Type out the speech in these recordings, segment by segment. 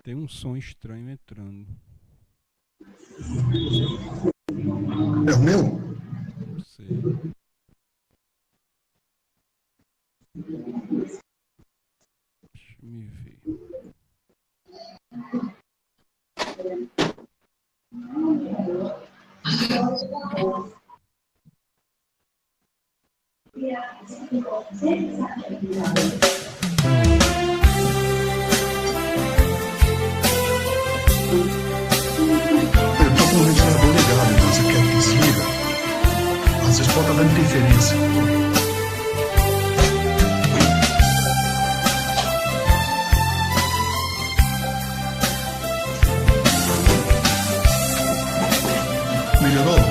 Tem um som estranho entrando. É o meu? Não sei. Deixa eu me ver. O ventilador ligado, então você quer que desliga? Às vezes pode estar dando interferência. Melhorou?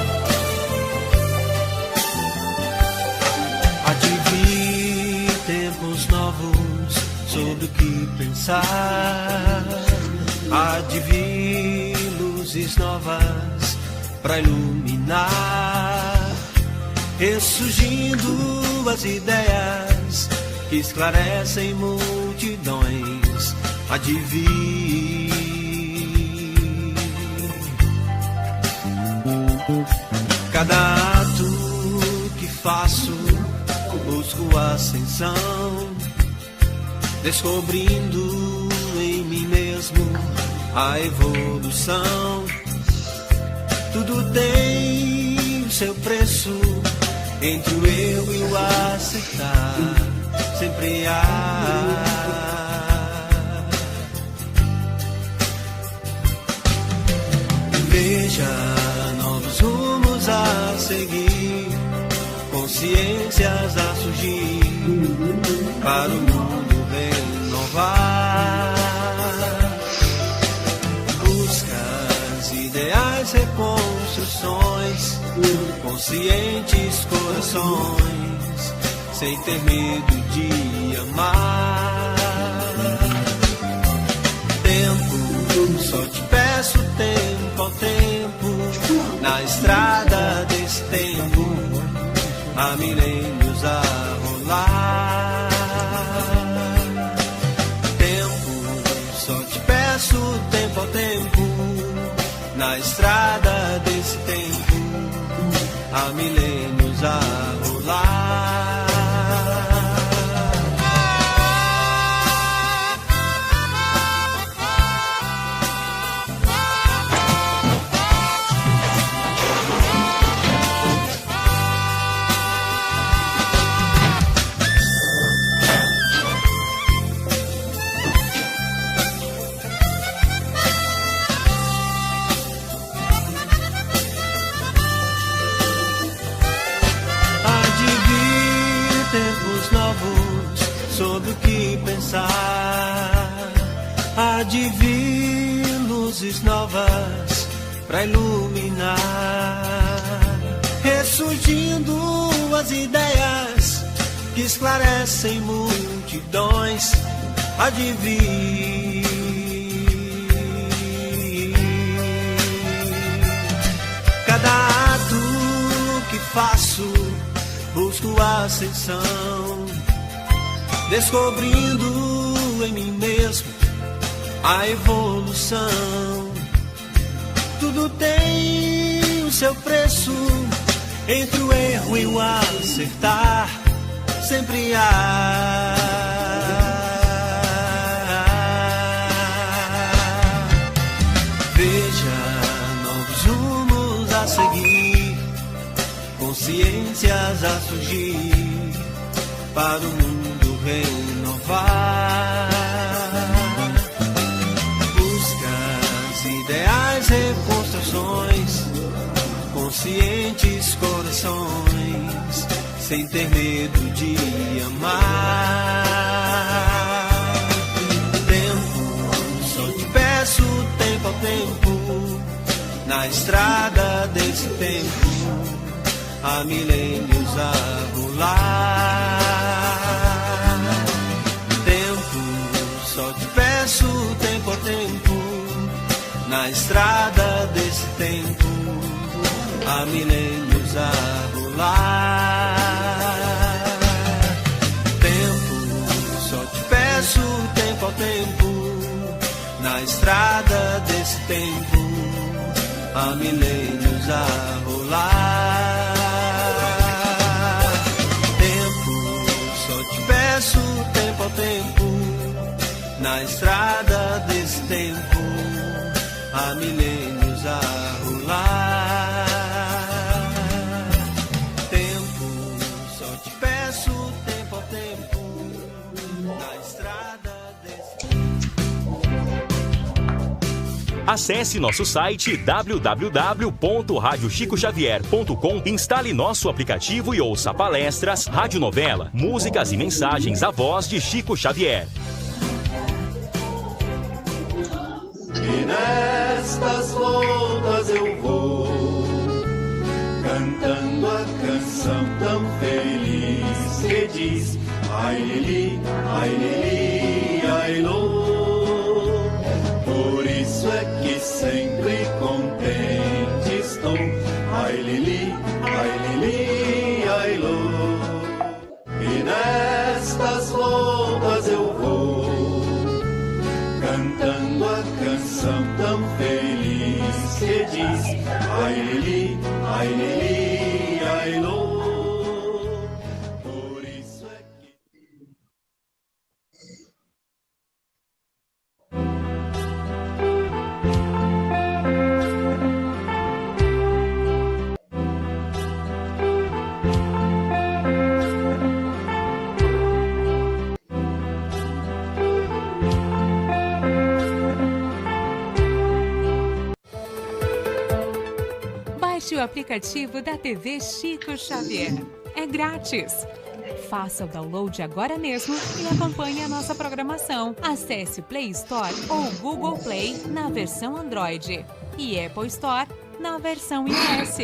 Há de vir tempos novos sobre o que pensar. Há de vir luzes novas para iluminar, ressurgindo as ideias que esclarecem multidões. Há de vir cada ato que faço, busco ascensão, descobrindo em mim mesmo a evolução. Tudo tem o seu preço, entre o erro e o acertar, sempre há. Veja novos rumos a seguir, consciências a surgir, para o mundo renovar. Buscas, ideais, reconstruções, conscientes corações, sem ter medo de amar. Tempo, só te peço tempo ao tempo, na estrada desse tempo, há milênios a rolar. Tempo, só te peço tempo ao tempo, na estrada desse tempo, há milênios a rolar. Sobre o que pensar, há de vir luzes novas para iluminar, ressurgindo as ideias que esclarecem multidões. Há de vir cada ato que faço, busco ascensão, descobrindo em mim mesmo a evolução. Tudo tem o seu preço, entre o erro e o acertar, sempre há. Veja novos rumos a seguir, consciências a surgir, para o mundo renovar. Buscas, ideais, reconstruções, conscientes corações, sem ter medo de amar. Tempo, só te peço tempo ao tempo, na estrada desse tempo, há milênios a rolar. Tempo, só te peço tempo ao tempo, na estrada desse tempo, há milênios a rolar. Tempo, só te peço tempo ao tempo, na estrada desse tempo, há milênios a rolar. Tempo, só te peço tempo ao tempo, na estrada desse tempo, há milênios a rolar. Tempo, só te peço tempo ao tempo, na estrada desse tempo. Acesse nosso site www.radiochicoxavier.com, instale nosso aplicativo e ouça palestras, radionovela, músicas e mensagens à voz de Chico Xavier. E nestas voltas eu vou, cantando a canção tão feliz que diz: ai lili, ai lô. Por isso é que sempre contente estou. Ai lili, ai lô. E nestas voltas eu vou, cantando a canção tão feliz que diz: ai lili, ai lô. Por isso é que Baixe o aplicativo da TV Chico Xavier. É grátis. Faça o download agora mesmo e acompanhe a nossa programação. Acesse Play Store ou Google Play na versão Android e Apple Store na versão iOS.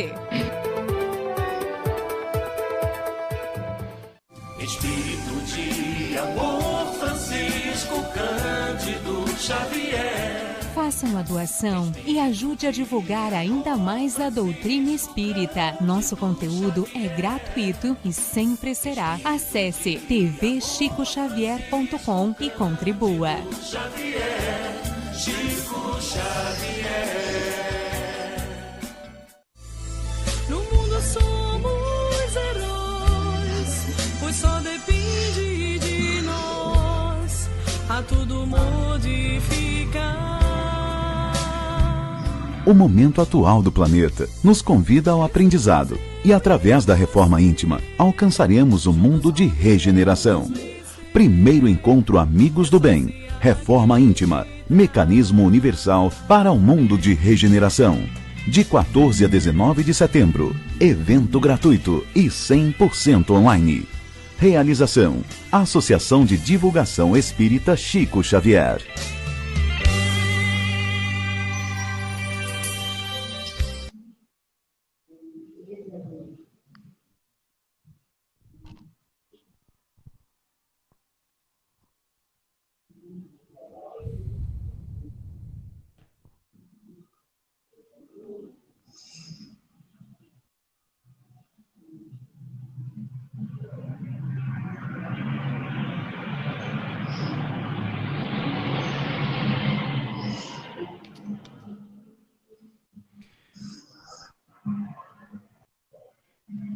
Espírito de amor, Francisco Cândido Xavier. Faça uma doação e ajude a divulgar ainda mais a doutrina espírita. Nosso conteúdo é gratuito e sempre será. Acesse tvchicoxavier.com e contribua. Chico Xavier. No mundo somos heróis, pois só depende de nós a tudo modificar. O momento atual do planeta nos convida ao aprendizado e, através da reforma íntima, alcançaremos um mundo de regeneração. Primeiro encontro Amigos do Bem, Reforma Íntima, Mecanismo Universal para um mundo de regeneração. De 14 a 19 de setembro, evento gratuito e 100% online. Realização: Associação de Divulgação Espírita Chico Xavier.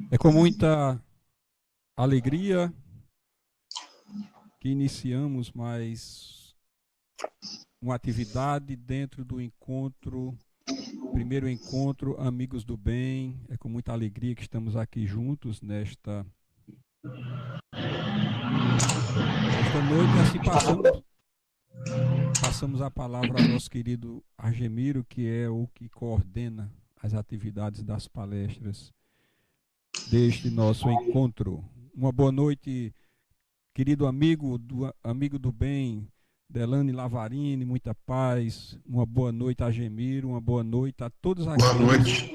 É com muita alegria que iniciamos mais uma atividade dentro do encontro, primeiro encontro Amigos do Bem. É com muita alegria que estamos aqui juntos nesta noite. Assim passamos a palavra ao nosso querido Argemiro, que é o que coordena as atividades das palestras deste nosso encontro. Uma boa noite, querido amigo do bem, Delane Lavarini, muita paz. Uma boa noite, Argemiro. Uma boa noite a todos aqueles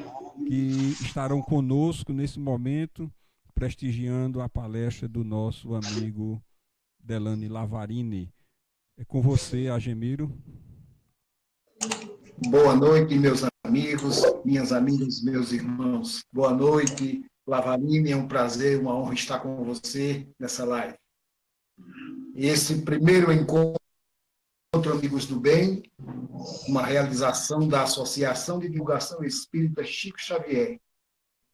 que estarão conosco nesse momento, prestigiando a palestra do nosso amigo Delane Lavarini. É com você, Argemiro. Boa noite, meus amigos, minhas amigas, meus irmãos. Boa noite, Lavarini. É um prazer, uma honra estar com você nessa live. Esse primeiro encontro Amigos do Bem, uma realização da Associação de Divulgação Espírita Chico Xavier,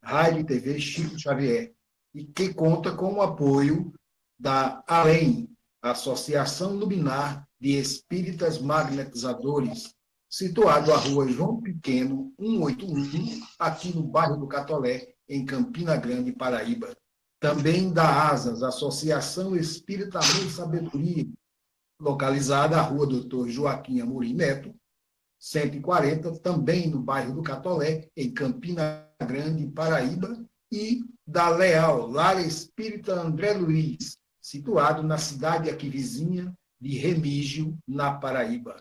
Rádio e TV Chico Xavier, e que conta com o apoio da ALEM, Associação Luminar de Espíritas Magnetizadores, situado à rua João Pequeno, 181, aqui no bairro do Catolé, em Campina Grande, Paraíba. Também da ASAS, Associação Espírita Amor e Sabedoria, localizada à rua Dr. Joaquim Amorim Neto, 140, também no bairro do Catolé, em Campina Grande, Paraíba, e da Leal, Lar Espírita André Luiz, situado na cidade aqui vizinha de Remígio, na Paraíba.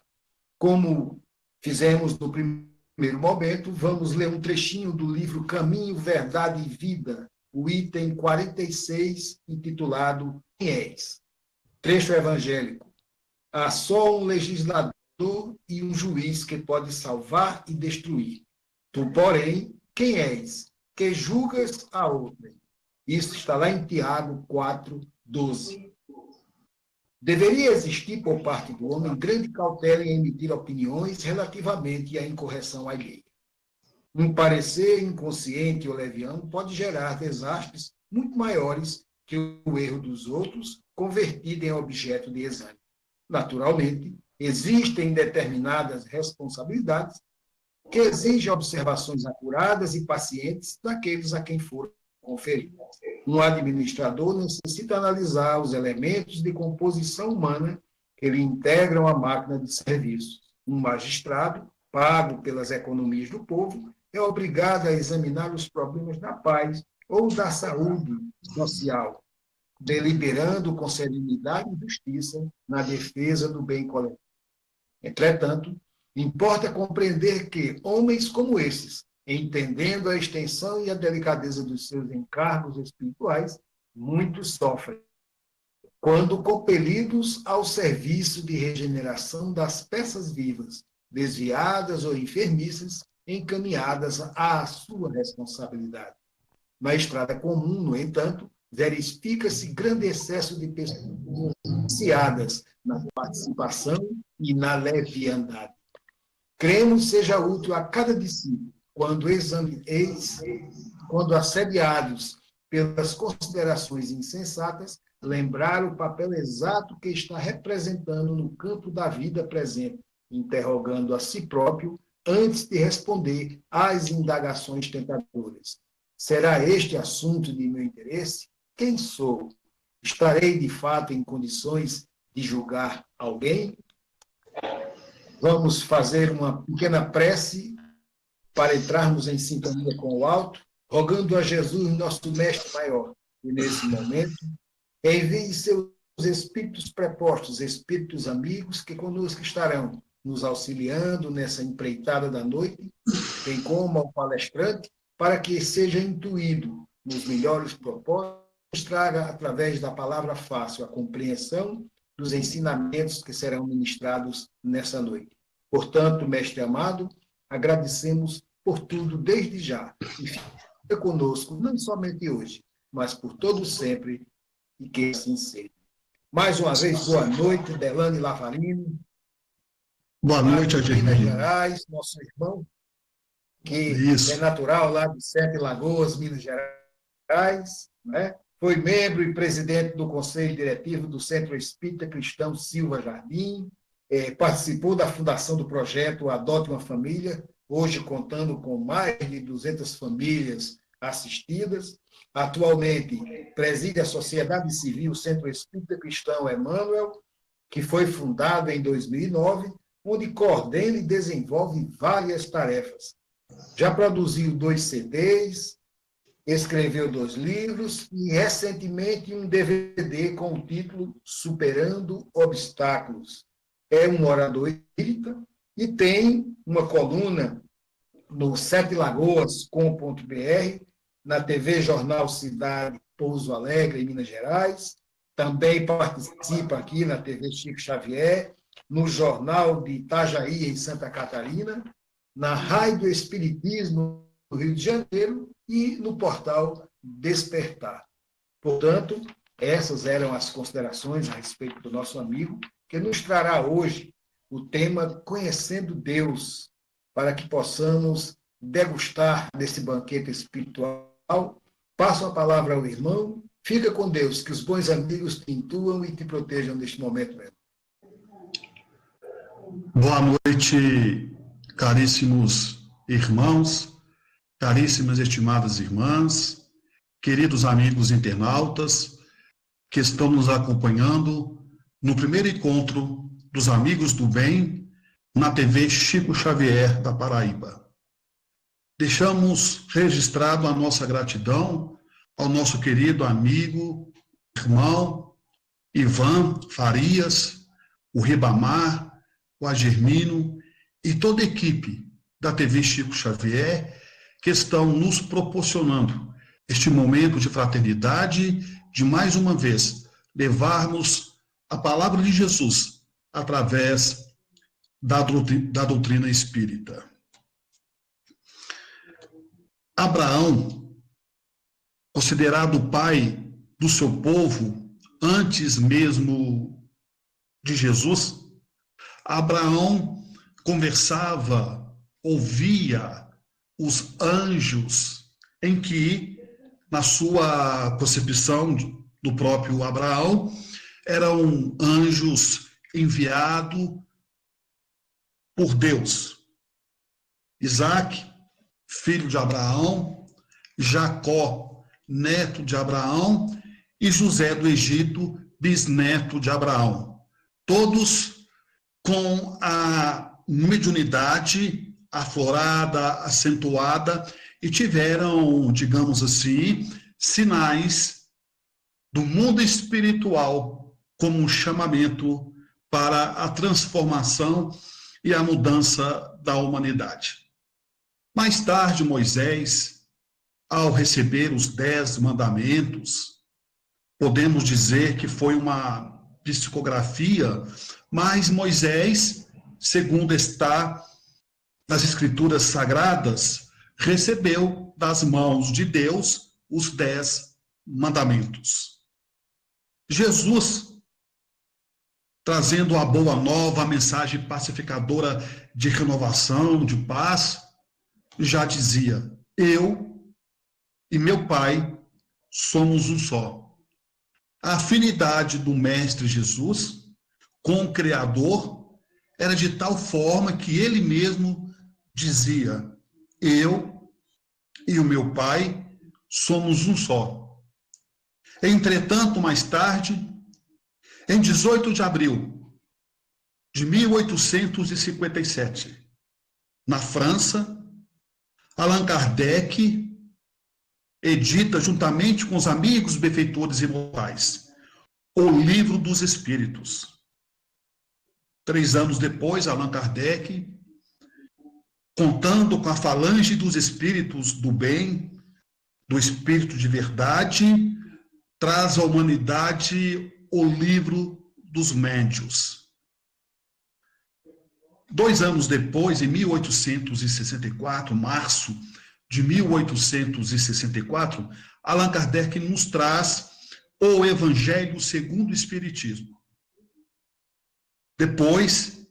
Como fizemos no primeiro momento, vamos ler um trechinho do livro Caminho, Verdade e Vida, o item 46, intitulado Quem és? Trecho evangélico. Há só um legislador e um juiz que pode salvar e destruir. Tu, porém, quem és? Que julgas a outrem. Isso está lá em Tiago 4:12. Deveria existir por parte do homem grande cautela em emitir opiniões relativamente à incorreção alheia. Um parecer inconsciente ou leviano pode gerar desastres muito maiores que o erro dos outros, convertido em objeto de exame. Naturalmente, existem determinadas responsabilidades que exigem observações acuradas e pacientes daqueles a quem for conferido. Um administrador necessita analisar os elementos de composição humana que lhe integram a máquina de serviços. Um magistrado, pago pelas economias do povo, é obrigado a examinar os problemas da paz ou da saúde social, deliberando com serenidade e justiça na defesa do bem coletivo. Entretanto, importa compreender que homens como esses, entendendo a extensão e a delicadeza dos seus encargos espirituais, muitos sofrem, quando compelidos ao serviço de regeneração das peças vivas, desviadas ou enfermiças, encaminhadas à sua responsabilidade. Na estrada comum, no entanto, verifica-se grande excesso de pessoas viciadas na participação e na leviandade. Cremos seja útil a cada discípulo, quando assediados pelas considerações insensatas, lembrar o papel exato que está representando no campo da vida presente, interrogando a si próprio antes de responder às indagações tentadoras. Será este assunto de meu interesse? Quem sou? Estarei, de fato, em condições de julgar alguém? Vamos fazer uma pequena prece para entrarmos em sintonia com o alto, rogando a Jesus, nosso mestre maior, e nesse momento envie seus espíritos prepostos, espíritos amigos, que conosco estarão, nos auxiliando nessa empreitada da noite, bem como ao palestrante, para que seja intuído nos melhores propósitos, traga, através da palavra fácil, a compreensão dos ensinamentos que serão ministrados nessa noite. Portanto, mestre amado, agradecemos por tudo desde já, e fica conosco, não somente hoje, mas por todo sempre, e que assim seja. Mais uma vez, boa noite, Delane Lavarini. Boa noite, Argemiro. Minas Gerais, nosso irmão, que é natural lá de Sete Lagoas, Minas Gerais, né? Foi membro e presidente do Conselho Diretivo do Centro Espírita Cristão Silva Jardim, participou da fundação do projeto Adote uma Família, hoje contando com mais de 200 famílias assistidas. Atualmente, preside a Sociedade Civil Centro Espírita Cristão Emmanuel, que foi fundada em 2009, onde coordena e desenvolve várias tarefas. Já produziu 2 CDs, escreveu 2 livros e, recentemente, um DVD com o título Superando Obstáculos. É um orador espírita e tem uma coluna no setelagoas.com.br, na TV Jornal Cidade Pouso Alegre, em Minas Gerais. Também participa aqui na TV Chico Xavier, no Jornal de Itajaí, em Santa Catarina, na Rádio Espiritismo, no Rio de Janeiro, e no portal Despertar. Portanto, essas eram as considerações a respeito do nosso amigo, que nos trará hoje o tema Conhecendo Deus, para que possamos degustar desse banquete espiritual. Passo a palavra ao irmão. Fica com Deus, que os bons amigos te intuam e te protejam neste momento mesmo. Boa noite, caríssimos irmãos, caríssimas estimadas irmãs, queridos amigos internautas que estão nos acompanhando no primeiro encontro dos Amigos do Bem na TV Chico Xavier da Paraíba. Deixamos registrado a nossa gratidão ao nosso querido amigo, irmão Ivan Farias, o Ribamar, o Agermino e toda a equipe da TV Chico Xavier que estão nos proporcionando este momento de fraternidade, de mais uma vez levarmos a palavra de Jesus através da doutrina espírita. Abraão, considerado o pai do seu povo antes mesmo de Jesus, Abraão conversava, ouvia os anjos em que, na sua concepção do próprio Abraão, eram anjos enviados por Deus. Isaac, filho de Abraão, Jacó, neto de Abraão, e José do Egito, bisneto de Abraão. Todos com a mediunidade aflorada, acentuada, e tiveram, digamos assim, sinais do mundo espiritual como um chamamento para a transformação e a mudança da humanidade. Mais tarde, Moisés, ao receber os 10 mandamentos, podemos dizer que foi uma psicografia, mas Moisés, segundo está nas Escrituras Sagradas, recebeu das mãos de Deus os 10 mandamentos. Jesus, trazendo a boa nova, a mensagem pacificadora de renovação, de paz, já dizia: eu e meu Pai somos um só. A afinidade do Mestre Jesus com o Criador era de tal forma que ele mesmo dizia: eu e o meu Pai somos um só. Entretanto, mais tarde, em 18 de abril de 1857, na França, Allan Kardec edita, juntamente com os amigos benfeitores imortais, o Livro dos Espíritos. 3 anos depois, Allan Kardec, contando com a falange dos espíritos do bem, do espírito de verdade, traz à humanidade o Livro dos Médiuns. 2 anos depois, em 1864, março de 1864, Allan Kardec nos traz o Evangelho segundo o Espiritismo. Depois,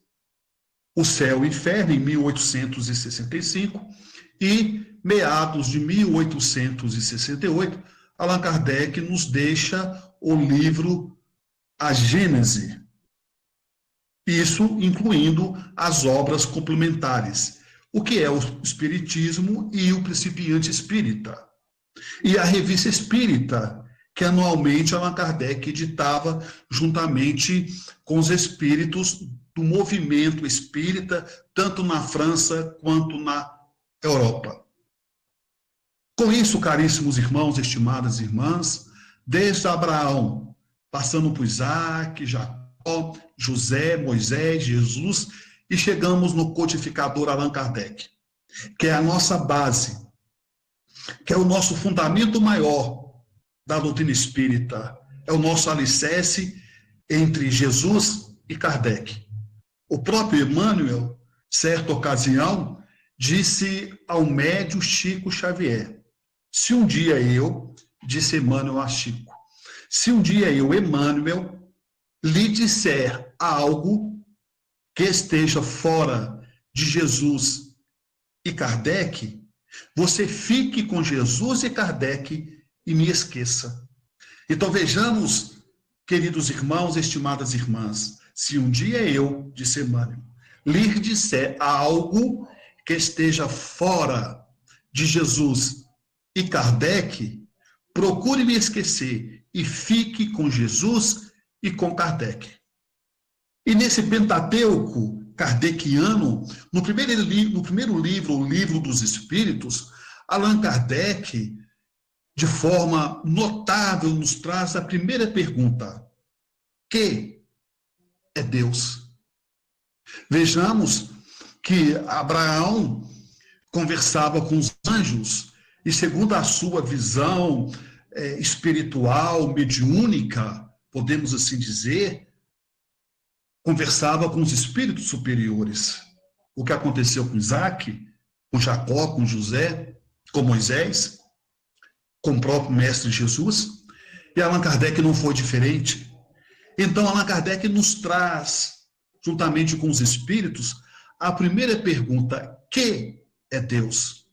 o Céu e o Inferno, em 1865, e meados de 1868, Allan Kardec nos deixa o livro A Gênese. Isso incluindo as obras complementares, o que é o Espiritismo e o Principiante Espírita. E a Revista Espírita, que anualmente Allan Kardec editava juntamente com os espíritos do movimento espírita, tanto na França quanto na Europa. Com isso, caríssimos irmãos, estimadas irmãs, desde Abraão, passando por Isaac, Jacó, José, Moisés, Jesus, e chegamos no codificador Allan Kardec, que é a nossa base, que é o nosso fundamento maior da doutrina espírita, é o nosso alicerce entre Jesus e Kardec. O próprio Emmanuel, certa ocasião, disse ao médium Chico Xavier, se um dia eu, disse Emmanuel a Chico, se um dia eu, Emmanuel, lhe disser algo que esteja fora de Jesus e Kardec, você fique com Jesus e Kardec e me esqueça. Então vejamos, queridos irmãos, estimadas irmãs, se um dia eu, disse Emmanuel, lhe disser algo que esteja fora de Jesus e Kardec, procure me esquecer e fique com Jesus e com Kardec. E nesse Pentateuco kardeciano, no primeiro livro, o Livro dos Espíritos, Allan Kardec, de forma notável, nos traz a primeira pergunta: que é Deus? Vejamos que Abraão conversava com os anjos e, segundo a sua visão espiritual, mediúnica, podemos assim dizer, conversava com os espíritos superiores. O que aconteceu com Isaac, com Jacó, com José, com Moisés, com o próprio Mestre Jesus, e Allan Kardec não foi diferente. Então, Allan Kardec nos traz, juntamente com os espíritos, a primeira pergunta: que é Deus?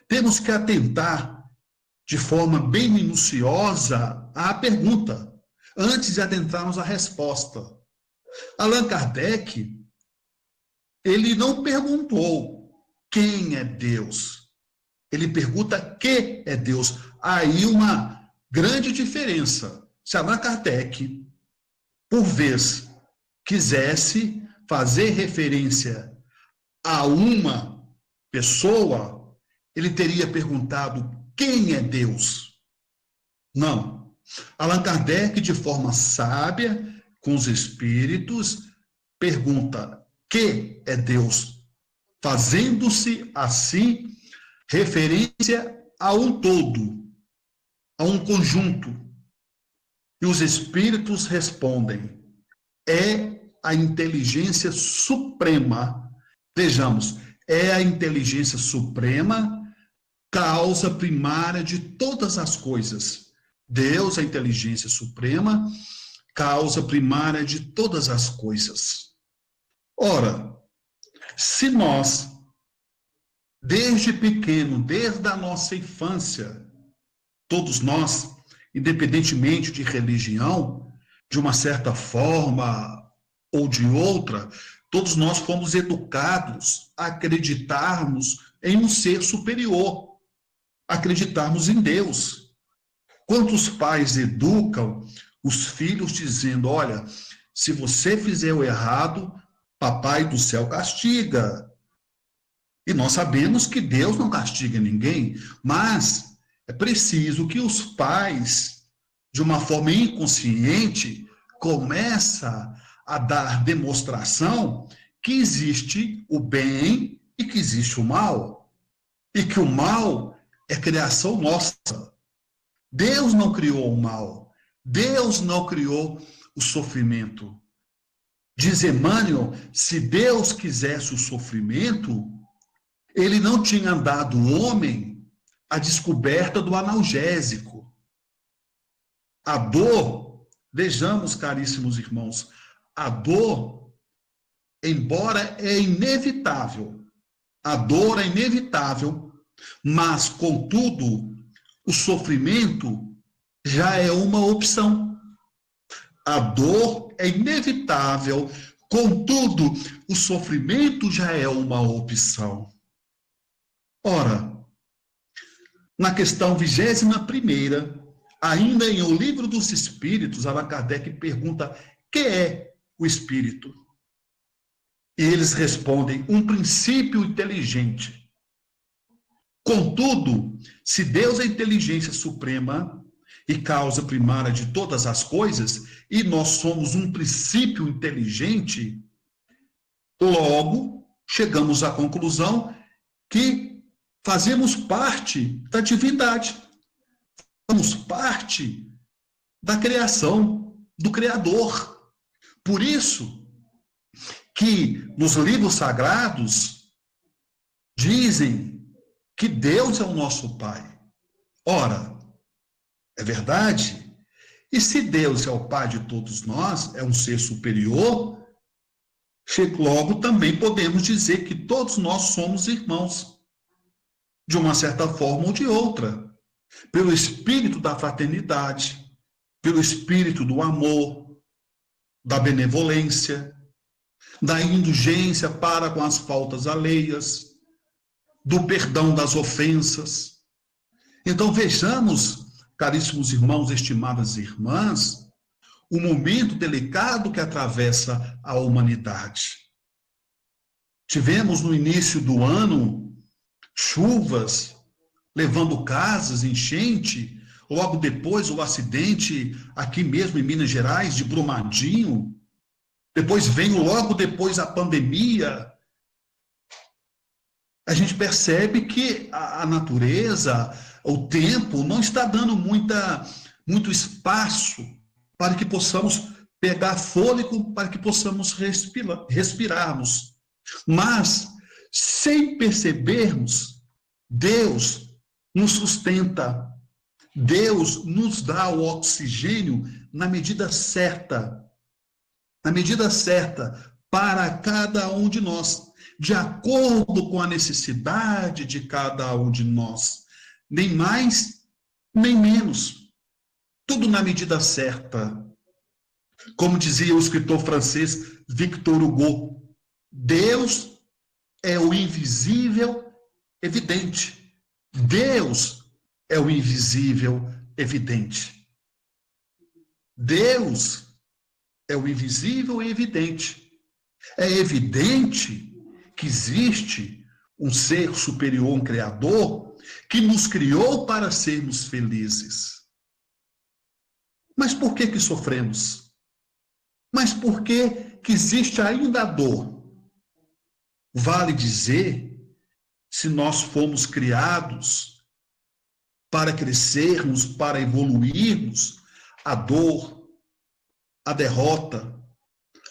Temos que atentar de forma bem minuciosa à pergunta, antes de adentrarmos a resposta. Allan Kardec, ele não perguntou quem é Deus. Ele pergunta que é Deus. Aí uma grande diferença. Se Allan Kardec, por vez, quisesse fazer referência a uma pessoa, ele teria perguntado quem é Deus. Não. Allan Kardec, de forma sábia, com os espíritos, pergunta: que é Deus? Fazendo-se, assim, referência a um todo, a um conjunto. E os espíritos respondem: é a inteligência suprema. Vejamos, é a inteligência suprema, causa primária de todas as coisas. Deus, a inteligência suprema, causa primária de todas as coisas. Ora, se nós, desde pequeno, desde a nossa infância, todos nós, independentemente de religião, de uma certa forma ou de outra, todos nós fomos educados a acreditarmos em um ser superior, acreditarmos em Deus. Quantos pais educam os filhos dizendo: olha, se você fizer o errado, papai do céu castiga. E nós sabemos que Deus não castiga ninguém, mas é preciso que os pais, de uma forma inconsciente, comecem a dar demonstração que existe o bem e que existe o mal. E que o mal é criação nossa. Deus não criou o mal. Deus não criou o sofrimento. Diz Emmanuel, se Deus quisesse o sofrimento, ele não tinha dado ao homem a descoberta do analgésico. A dor, vejamos, caríssimos irmãos, a dor, embora é inevitável, a dor é inevitável, mas, contudo, o sofrimento já é uma opção. A dor é inevitável, Contudo, o sofrimento já é uma opção. Ora, na questão 21ª, ainda em O Livro dos Espíritos, Allan Kardec pergunta: que é o espírito? E eles respondem: um princípio inteligente. Contudo, se Deus é a inteligência suprema e causa primária de todas as coisas, e nós somos um princípio inteligente, logo chegamos à conclusão que fazemos parte da divindade, fazemos parte da criação, do Criador. Por isso que nos livros sagrados dizem que Deus é o nosso Pai. Ora, é verdade? E se Deus é o Pai de todos nós, é um ser superior, logo também podemos dizer que todos nós somos irmãos, de uma certa forma ou de outra, pelo espírito da fraternidade, pelo espírito do amor, da benevolência, da indulgência para com as faltas alheias, do perdão das ofensas. Então vejamos, caríssimos irmãos, estimadas irmãs, o momento delicado que atravessa a humanidade. Tivemos no início do ano chuvas levando casas, enchente, logo depois o acidente aqui mesmo em Minas Gerais de Brumadinho, depois veio logo depois a pandemia. A gente percebe que a natureza, o tempo, não está dando muito espaço para que possamos pegar fôlego, para que possamos respirarmos. Mas, sem percebermos, Deus nos sustenta. Deus nos dá o oxigênio na medida certa. Na medida certa para cada um de nós, de acordo com a necessidade de cada um de nós. Nem mais, nem menos. Tudo na medida certa. Como dizia o escritor francês Victor Hugo, Deus é o invisível evidente. Deus é o invisível evidente. Deus é o invisível e evidente. É evidente que existe um ser superior, um Criador, que nos criou para sermos felizes. Mas por que sofremos? Mas por que existe ainda a dor? Vale dizer, se nós fomos criados para crescermos, para evoluirmos, a dor, a derrota,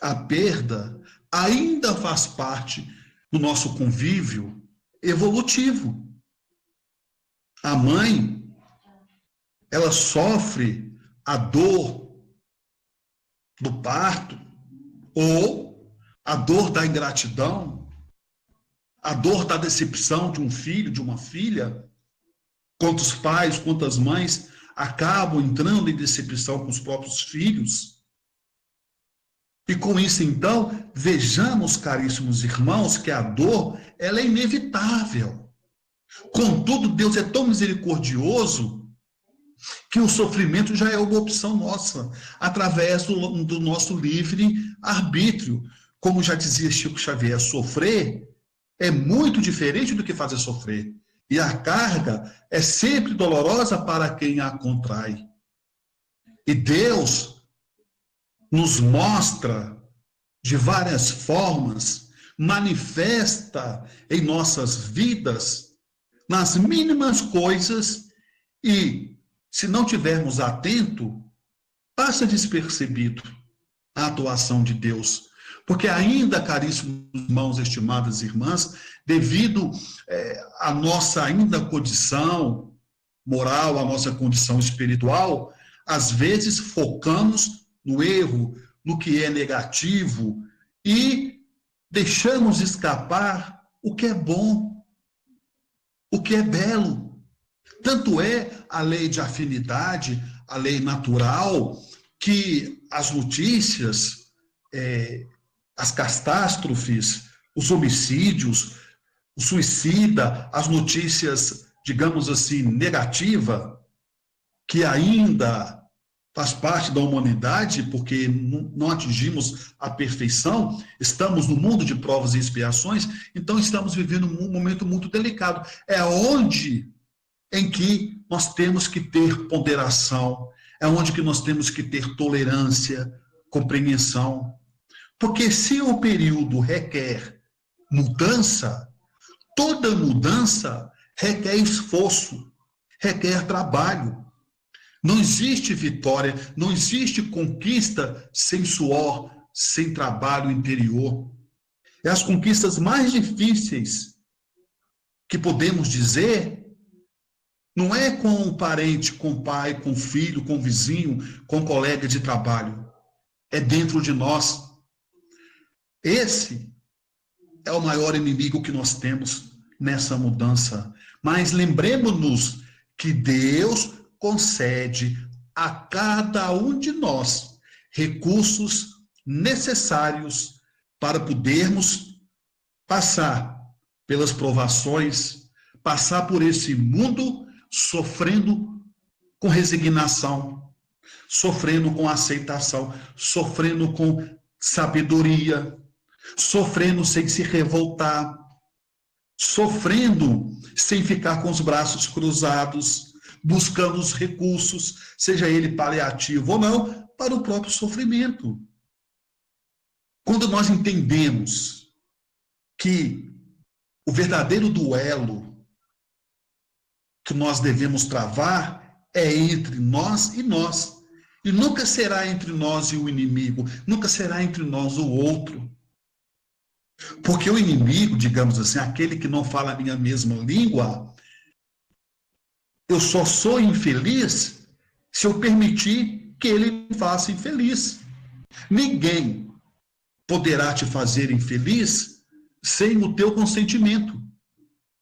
a perda, ainda faz parte do nosso convívio evolutivo. A mãe, ela sofre a dor do parto, ou a dor da ingratidão, a dor da decepção de um filho, de uma filha. Quantos pais, quantas mães acabam entrando em decepção com os próprios filhos? E com isso, então, vejamos, caríssimos irmãos, que a dor, ela é inevitável. Contudo, Deus é tão misericordioso que o sofrimento já é uma opção nossa, através do nosso livre arbítrio. Como já dizia Chico Xavier, sofrer é muito diferente do que fazer sofrer. E a carga é sempre dolorosa para quem a contrai. E Deus nos mostra de várias formas, manifesta em nossas vidas, nas mínimas coisas, e se não tivermos atento, passa despercebido a atuação de Deus. Porque ainda, caríssimos irmãos, estimadas irmãs, devido à nossa ainda condição moral, à nossa condição espiritual, às vezes focamos no erro, no que é negativo, e deixamos escapar o que é bom, o que é belo. Tanto é a lei de afinidade, a lei natural, que as notícias as catástrofes, os homicídios, o suicida, as notícias, digamos assim, negativas, que ainda faz parte da humanidade, porque não atingimos a perfeição, estamos no mundo de provas e expiações, então estamos vivendo um momento muito delicado. É onde em que nós temos que ter ponderação, é onde que nós temos que ter tolerância, compreensão. Porque se o período requer mudança, toda mudança requer esforço, requer trabalho. Não existe vitória, não existe conquista sem suor, sem trabalho interior. É as conquistas mais difíceis que podemos dizer, não é com o parente, com o pai, com o filho, com o vizinho, com o colega de trabalho. É dentro de nós. Esse é o maior inimigo que nós temos nessa mudança. Mas lembremos-nos que Deus concede a cada um de nós recursos necessários para podermos passar pelas provações, passar por esse mundo sofrendo com resignação, sofrendo com aceitação, sofrendo com sabedoria, sofrendo sem se revoltar, sofrendo sem ficar com os braços cruzados, buscando os recursos, seja ele paliativo ou não, para o próprio sofrimento. Quando nós entendemos que o verdadeiro duelo que nós devemos travar é entre nós e nós, e nunca será entre nós e o inimigo, nunca será entre nós o outro. Porque o inimigo, digamos assim, aquele que não fala a minha mesma língua, eu só sou infeliz se eu permitir que ele me faça infeliz. Ninguém poderá te fazer infeliz sem o teu consentimento.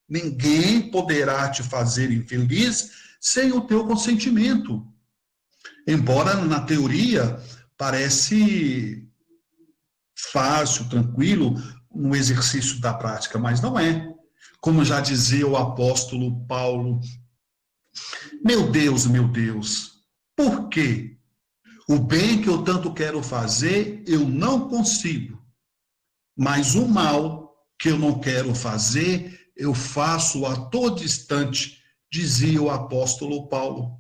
Ninguém poderá te fazer infeliz sem o teu consentimento. Embora na teoria parece fácil, tranquilo, no exercício da prática, mas não é. Como já dizia o apóstolo Paulo, meu Deus, por quê? O bem que eu tanto quero fazer, eu não consigo. Mas o mal que eu não quero fazer, eu faço a todo instante, dizia o apóstolo Paulo.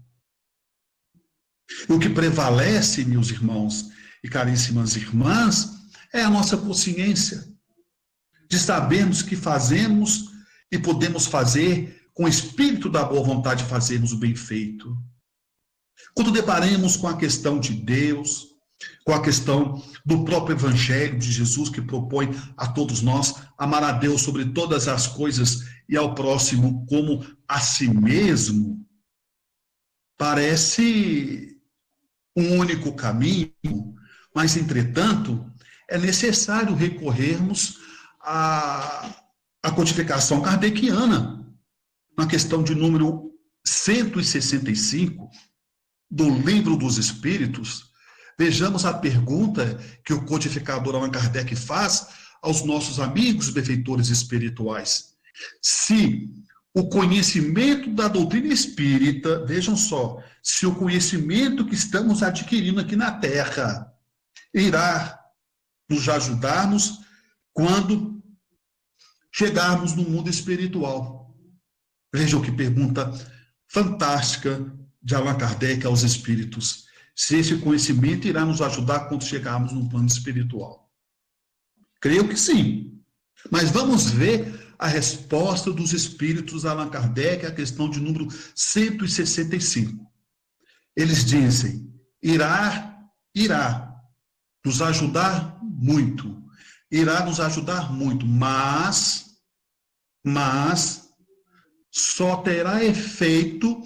O que prevalece, meus irmãos e caríssimas irmãs, é a nossa consciência, de sabermos que fazemos e podemos fazer com o espírito da boa vontade de fazermos o bem feito. Quando deparemos com a questão de Deus, com a questão do próprio Evangelho de Jesus, que propõe a todos nós amar a Deus sobre todas as coisas e ao próximo como a si mesmo, parece um único caminho, mas, entretanto, é necessário recorrermos à codificação kardeciana, na questão de número 165 do Livro dos Espíritos. Vejamos a pergunta que o codificador Allan Kardec faz aos nossos amigos benfeitores espirituais. Se o conhecimento da doutrina espírita, vejam só, se o conhecimento que estamos adquirindo aqui na Terra irá nos ajudarmos quando chegarmos no mundo espiritual. Vejam que pergunta fantástica de Allan Kardec aos espíritos. Se esse conhecimento irá nos ajudar quando chegarmos no plano espiritual. Creio que sim. Mas vamos ver a resposta dos espíritos a Allan Kardec, a questão de número 165. Eles dizem, irá nos ajudar muito. Irá nos ajudar muito, mas só terá efeito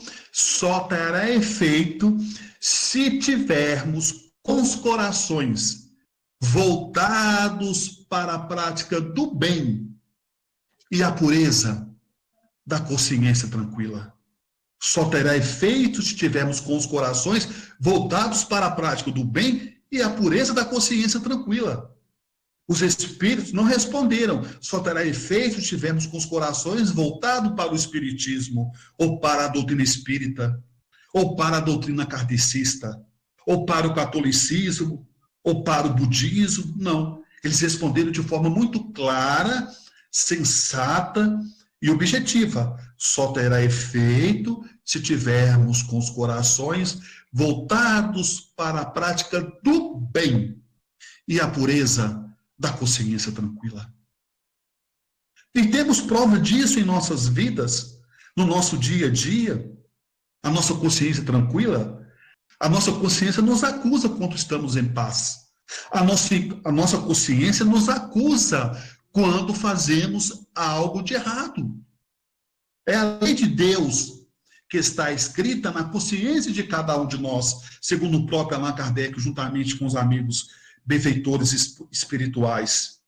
se tivermos com os corações voltados para a prática do bem e a pureza da consciência tranquila. Só terá efeito se tivermos com os corações voltados para a prática do bem e a pureza da consciência tranquila. Os espíritos não responderam. Só terá efeito se estivermos com os corações voltados para o espiritismo, ou para a doutrina espírita, ou para a doutrina kardecista, ou para o catolicismo, ou para o budismo. Não. Eles responderam de forma muito clara, sensata e objetiva. Só terá efeito se tivermos com os corações voltados para a prática do bem e a pureza da consciência tranquila. E temos prova disso em nossas vidas, no nosso dia a dia. A nossa consciência tranquila, a nossa consciência nos acusa quando estamos em paz. A nossa consciência nos acusa quando fazemos algo de errado. É a lei de Deus que está escrita na consciência de cada um de nós, segundo o próprio Allan Kardec, juntamente com os amigos benfeitores espirituais.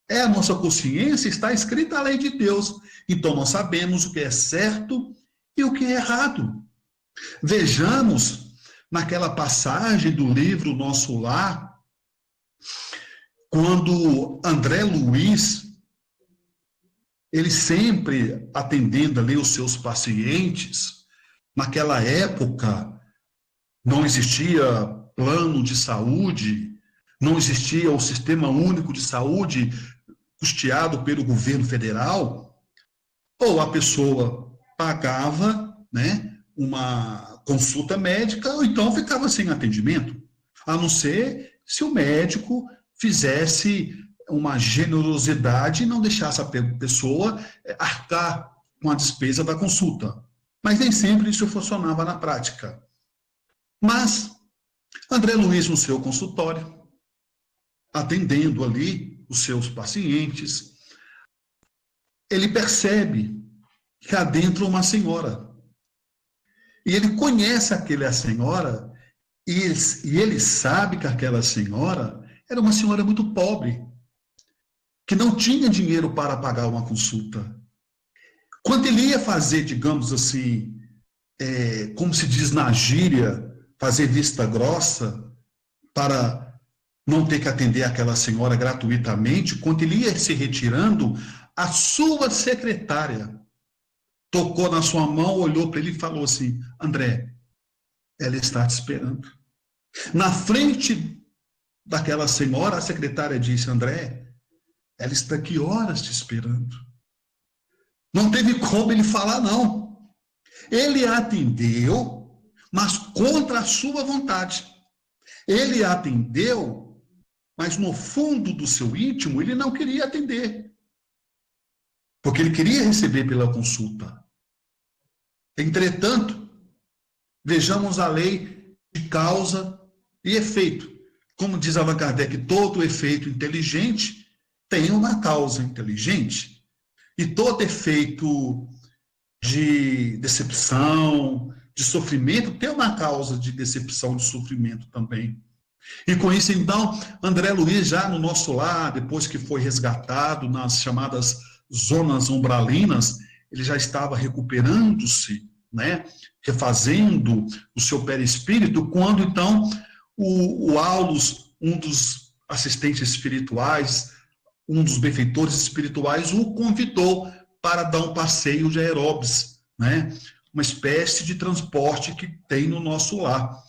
É a nossa consciência, está escrita a lei de Deus. Então nós sabemos o que é certo e o que é errado. Vejamos naquela passagem do livro Nosso Lar, quando André Luiz, ele sempre atendendo ali os seus pacientes, naquela época não existia plano de saúde, não existia o Sistema Único de Saúde custeado pelo governo federal, ou a pessoa pagava, né, uma consulta médica, ou então ficava sem atendimento, a não ser se o médico fizesse uma generosidade e não deixasse a pessoa arcar com a despesa da consulta. Mas nem sempre isso funcionava na prática. Mas André Luiz, no seu consultório, atendendo ali os seus pacientes, ele percebe que há dentro uma senhora. E ele conhece aquela senhora e ele sabe que aquela senhora era uma senhora muito pobre, que não tinha dinheiro para pagar uma consulta. Quando ele ia fazer, digamos assim, como se diz na gíria, fazer vista grossa, para não ter que atender aquela senhora gratuitamente, quando ele ia se retirando, a sua secretária tocou na sua mão, olhou para ele e falou assim: André, ela está te esperando. Na frente daquela senhora, a secretária disse: André, ela está aqui horas te esperando. Não teve como ele falar, não. Ele atendeu, mas contra a sua vontade. Ele atendeu, mas no fundo do seu íntimo, ele não queria atender. Porque ele queria receber pela consulta. Entretanto, vejamos a lei de causa e efeito. Como diz Allan Kardec, todo efeito inteligente tem uma causa inteligente. E todo efeito de decepção, de sofrimento, tem uma causa de decepção, de sofrimento também. E com isso, então, André Luiz, já no Nosso Lar, depois que foi resgatado nas chamadas zonas umbralinas, ele já estava recuperando-se, né, refazendo o seu perispírito, quando então o Aulus, um dos assistentes espirituais, um dos benfeitores espirituais, o convidou para dar um passeio de aeróbis, né, uma espécie de transporte que tem no Nosso Lar.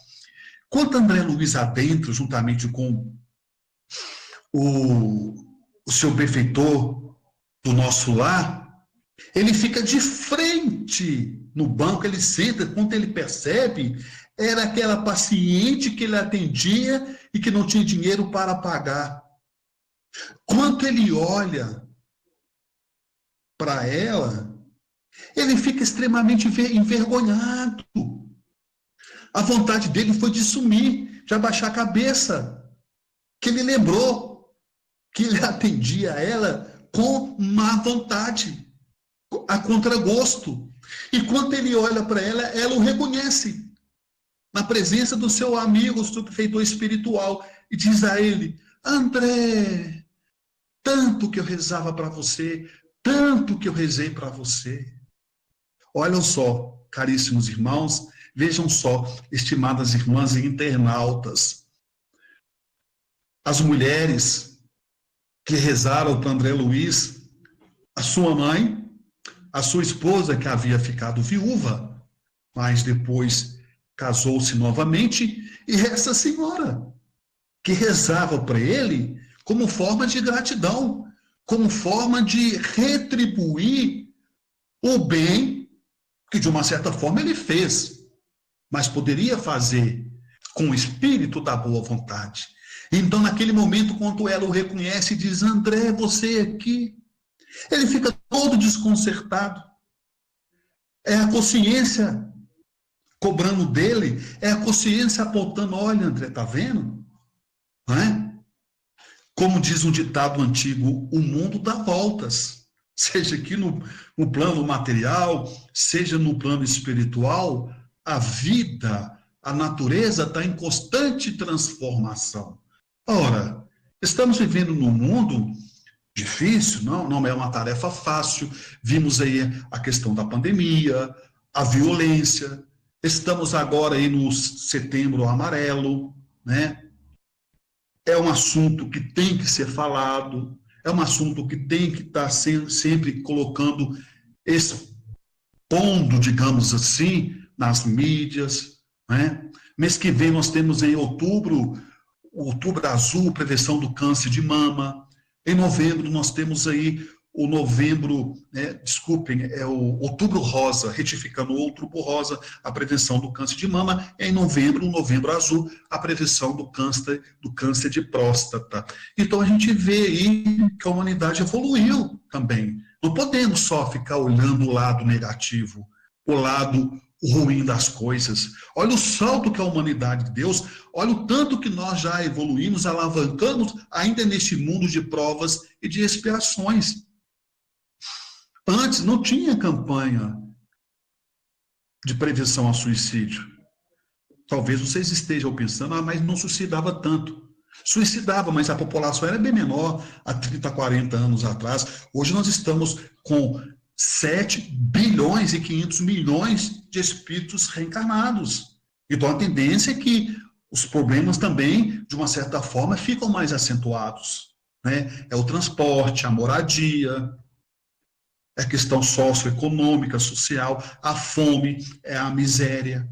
Quando André Luiz adentra, juntamente com o seu benfeitor do Nosso Lar, ele fica de frente no banco, ele senta, quando ele percebe, era aquela paciente que ele atendia e que não tinha dinheiro para pagar. Quando ele olha para ela, ele fica extremamente envergonhado. A vontade dele foi de sumir, de abaixar a cabeça, que ele lembrou que ele atendia ela com má vontade, a contragosto. E quando ele olha para ela, ela o reconhece, na presença do seu amigo, o seu benfeitor espiritual, e diz a ele: André, tanto que eu rezava para você, tanto que eu rezei para você. Olham só, caríssimos irmãos, vejam só, estimadas irmãs e internautas, as mulheres que rezaram para André Luiz, a sua mãe, a sua esposa, que havia ficado viúva, mas depois casou-se novamente, e essa senhora, que rezava para ele como forma de gratidão, como forma de retribuir o bem que, de uma certa forma, ele fez, mas poderia fazer com o espírito da boa vontade. Então, naquele momento, quando ela o reconhece e diz: André, você aqui, ele fica todo desconcertado. É a consciência cobrando dele, é a consciência apontando: olha, André, está vendo? Não é? Como diz um ditado antigo, o mundo dá voltas, seja aqui no plano material, seja no plano espiritual, a vida, a natureza está em constante transformação. Ora, estamos vivendo num mundo difícil, não é uma tarefa fácil. Vimos aí a questão da pandemia, a violência. Estamos agora aí no Setembro Amarelo, né? É um assunto que tem que ser falado, é um assunto que tem que estar sempre colocando, expondo, digamos assim, nas mídias, né? Mês que vem nós temos em outubro azul, prevenção do câncer de mama. Em novembro nós temos aí o outubro rosa, retificando o outubro rosa, a prevenção do câncer de mama. Em novembro, o novembro azul, a prevenção do câncer de próstata. Então a gente vê aí que a humanidade evoluiu também. Não podemos só ficar olhando o lado negativo, o lado ruim das coisas. Olha o salto que a humanidade deu, olha o tanto que nós já evoluímos, alavancamos ainda neste mundo de provas e de expiações. Antes não tinha campanha de prevenção ao suicídio. Talvez vocês estejam pensando: mas não suicidava tanto. Suicidava, mas a população era bem menor há 30, 40 anos atrás. Hoje nós estamos com 7 bilhões e 500 milhões de espíritos reencarnados. Então a tendência é que os problemas também, de uma certa forma, ficam mais acentuados, né? É o transporte, a moradia, é a questão socioeconômica, social, a fome, é a miséria.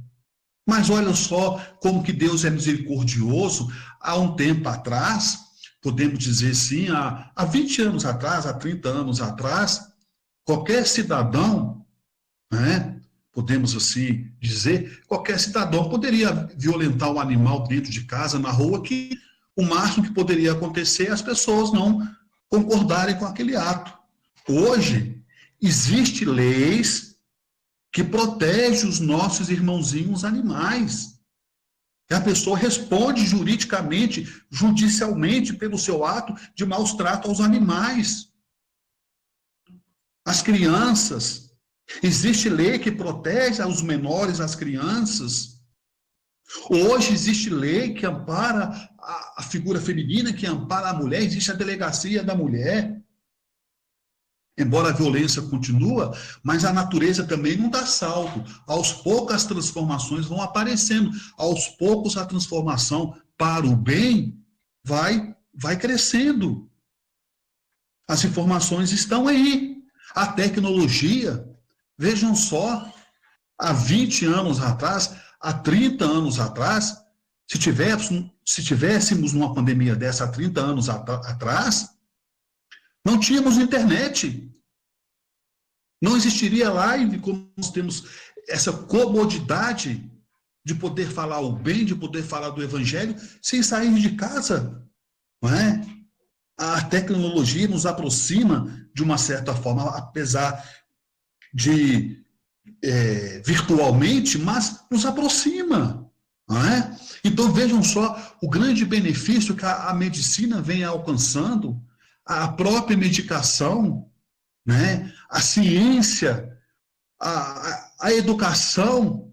Mas olha só como que Deus é misericordioso. Há um tempo atrás, podemos dizer assim, há 20 anos atrás, há 30 anos atrás, qualquer cidadão, né, podemos assim dizer, qualquer cidadão poderia violentar um animal dentro de casa, na rua, que o máximo que poderia acontecer é as pessoas não concordarem com aquele ato. Hoje, existem leis que protegem os nossos irmãozinhos animais. E a pessoa responde juridicamente, judicialmente, pelo seu ato de maus tratos aos animais. As crianças, existe lei que protege os menores, as crianças. Hoje existe lei que ampara a figura feminina, que ampara a mulher, existe a delegacia da mulher. Embora a violência continua, mas a natureza também não dá salto. Aos poucos as transformações vão aparecendo. Aos poucos a transformação para o bem vai crescendo. As informações estão aí. A tecnologia, vejam só, há 20 anos atrás, há 30 anos atrás, se tivéssemos uma pandemia dessa há 30 anos atrás, não tínhamos internet. Não existiria live, como nós temos essa comodidade de poder falar o bem, de poder falar do evangelho, sem sair de casa. Não é? A tecnologia nos aproxima de uma certa forma, apesar de virtualmente, mas nos aproxima. Não é? Então vejam só o grande benefício que a medicina vem alcançando, a própria medicação, né? A ciência, a educação.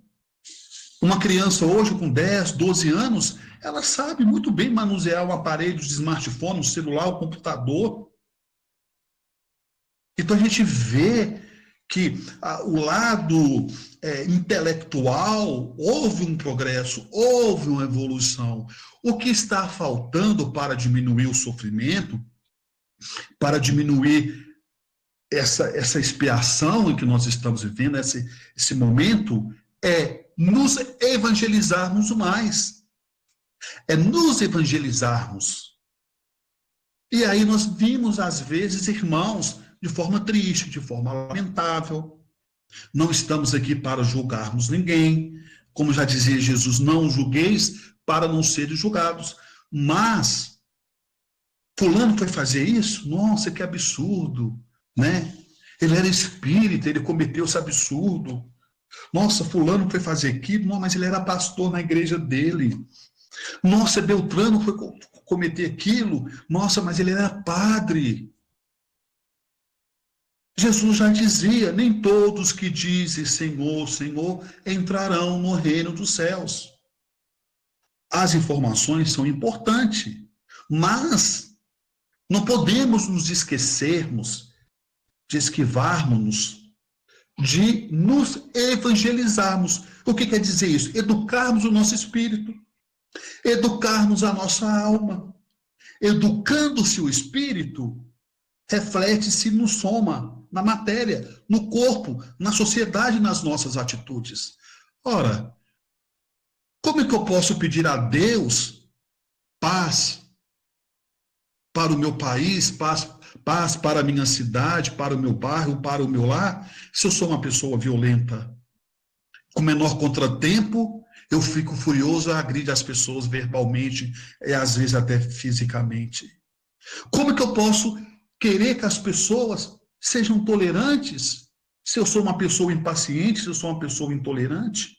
Uma criança hoje com 10, 12 anos, ela sabe muito bem manusear um aparelho de smartphone, um celular, um computador. Então a gente vê que o lado intelectual, houve um progresso, houve uma evolução. O que está faltando para diminuir o sofrimento para diminuir essa expiação em que nós estamos vivendo, esse momento, é nos evangelizarmos mais. É nos evangelizarmos. E aí nós vimos, às vezes, irmãos, de forma triste, de forma lamentável. Não estamos aqui para julgarmos ninguém. Como já dizia Jesus, não julgueis para não serem julgados. Mas, fulano foi fazer isso? Nossa, que absurdo, né? Ele era espírita, ele cometeu esse absurdo. Nossa, fulano foi fazer aquilo, não, mas ele era pastor na igreja dele. Nossa, Beltrano foi cometer aquilo, nossa, mas ele era padre. Jesus já dizia, nem todos que dizem Senhor, Senhor, entrarão no reino dos céus. As informações são importantes, mas não podemos nos esquecermos de esquivarmos-nos, de nos evangelizarmos. O que quer dizer isso? Educarmos o nosso espírito, educarmos a nossa alma. Educando-se o espírito, reflete-se no soma, na matéria, no corpo, na sociedade, nas nossas atitudes. Ora, como é que eu posso pedir a Deus paz para o meu país, paz para a minha cidade, para o meu bairro, para o meu lar, se eu sou uma pessoa violenta? Com menor contratempo, eu fico furioso, agride as pessoas verbalmente e às vezes até fisicamente. Como é que eu posso querer que as pessoas sejam tolerantes se eu sou uma pessoa impaciente, se eu sou uma pessoa intolerante?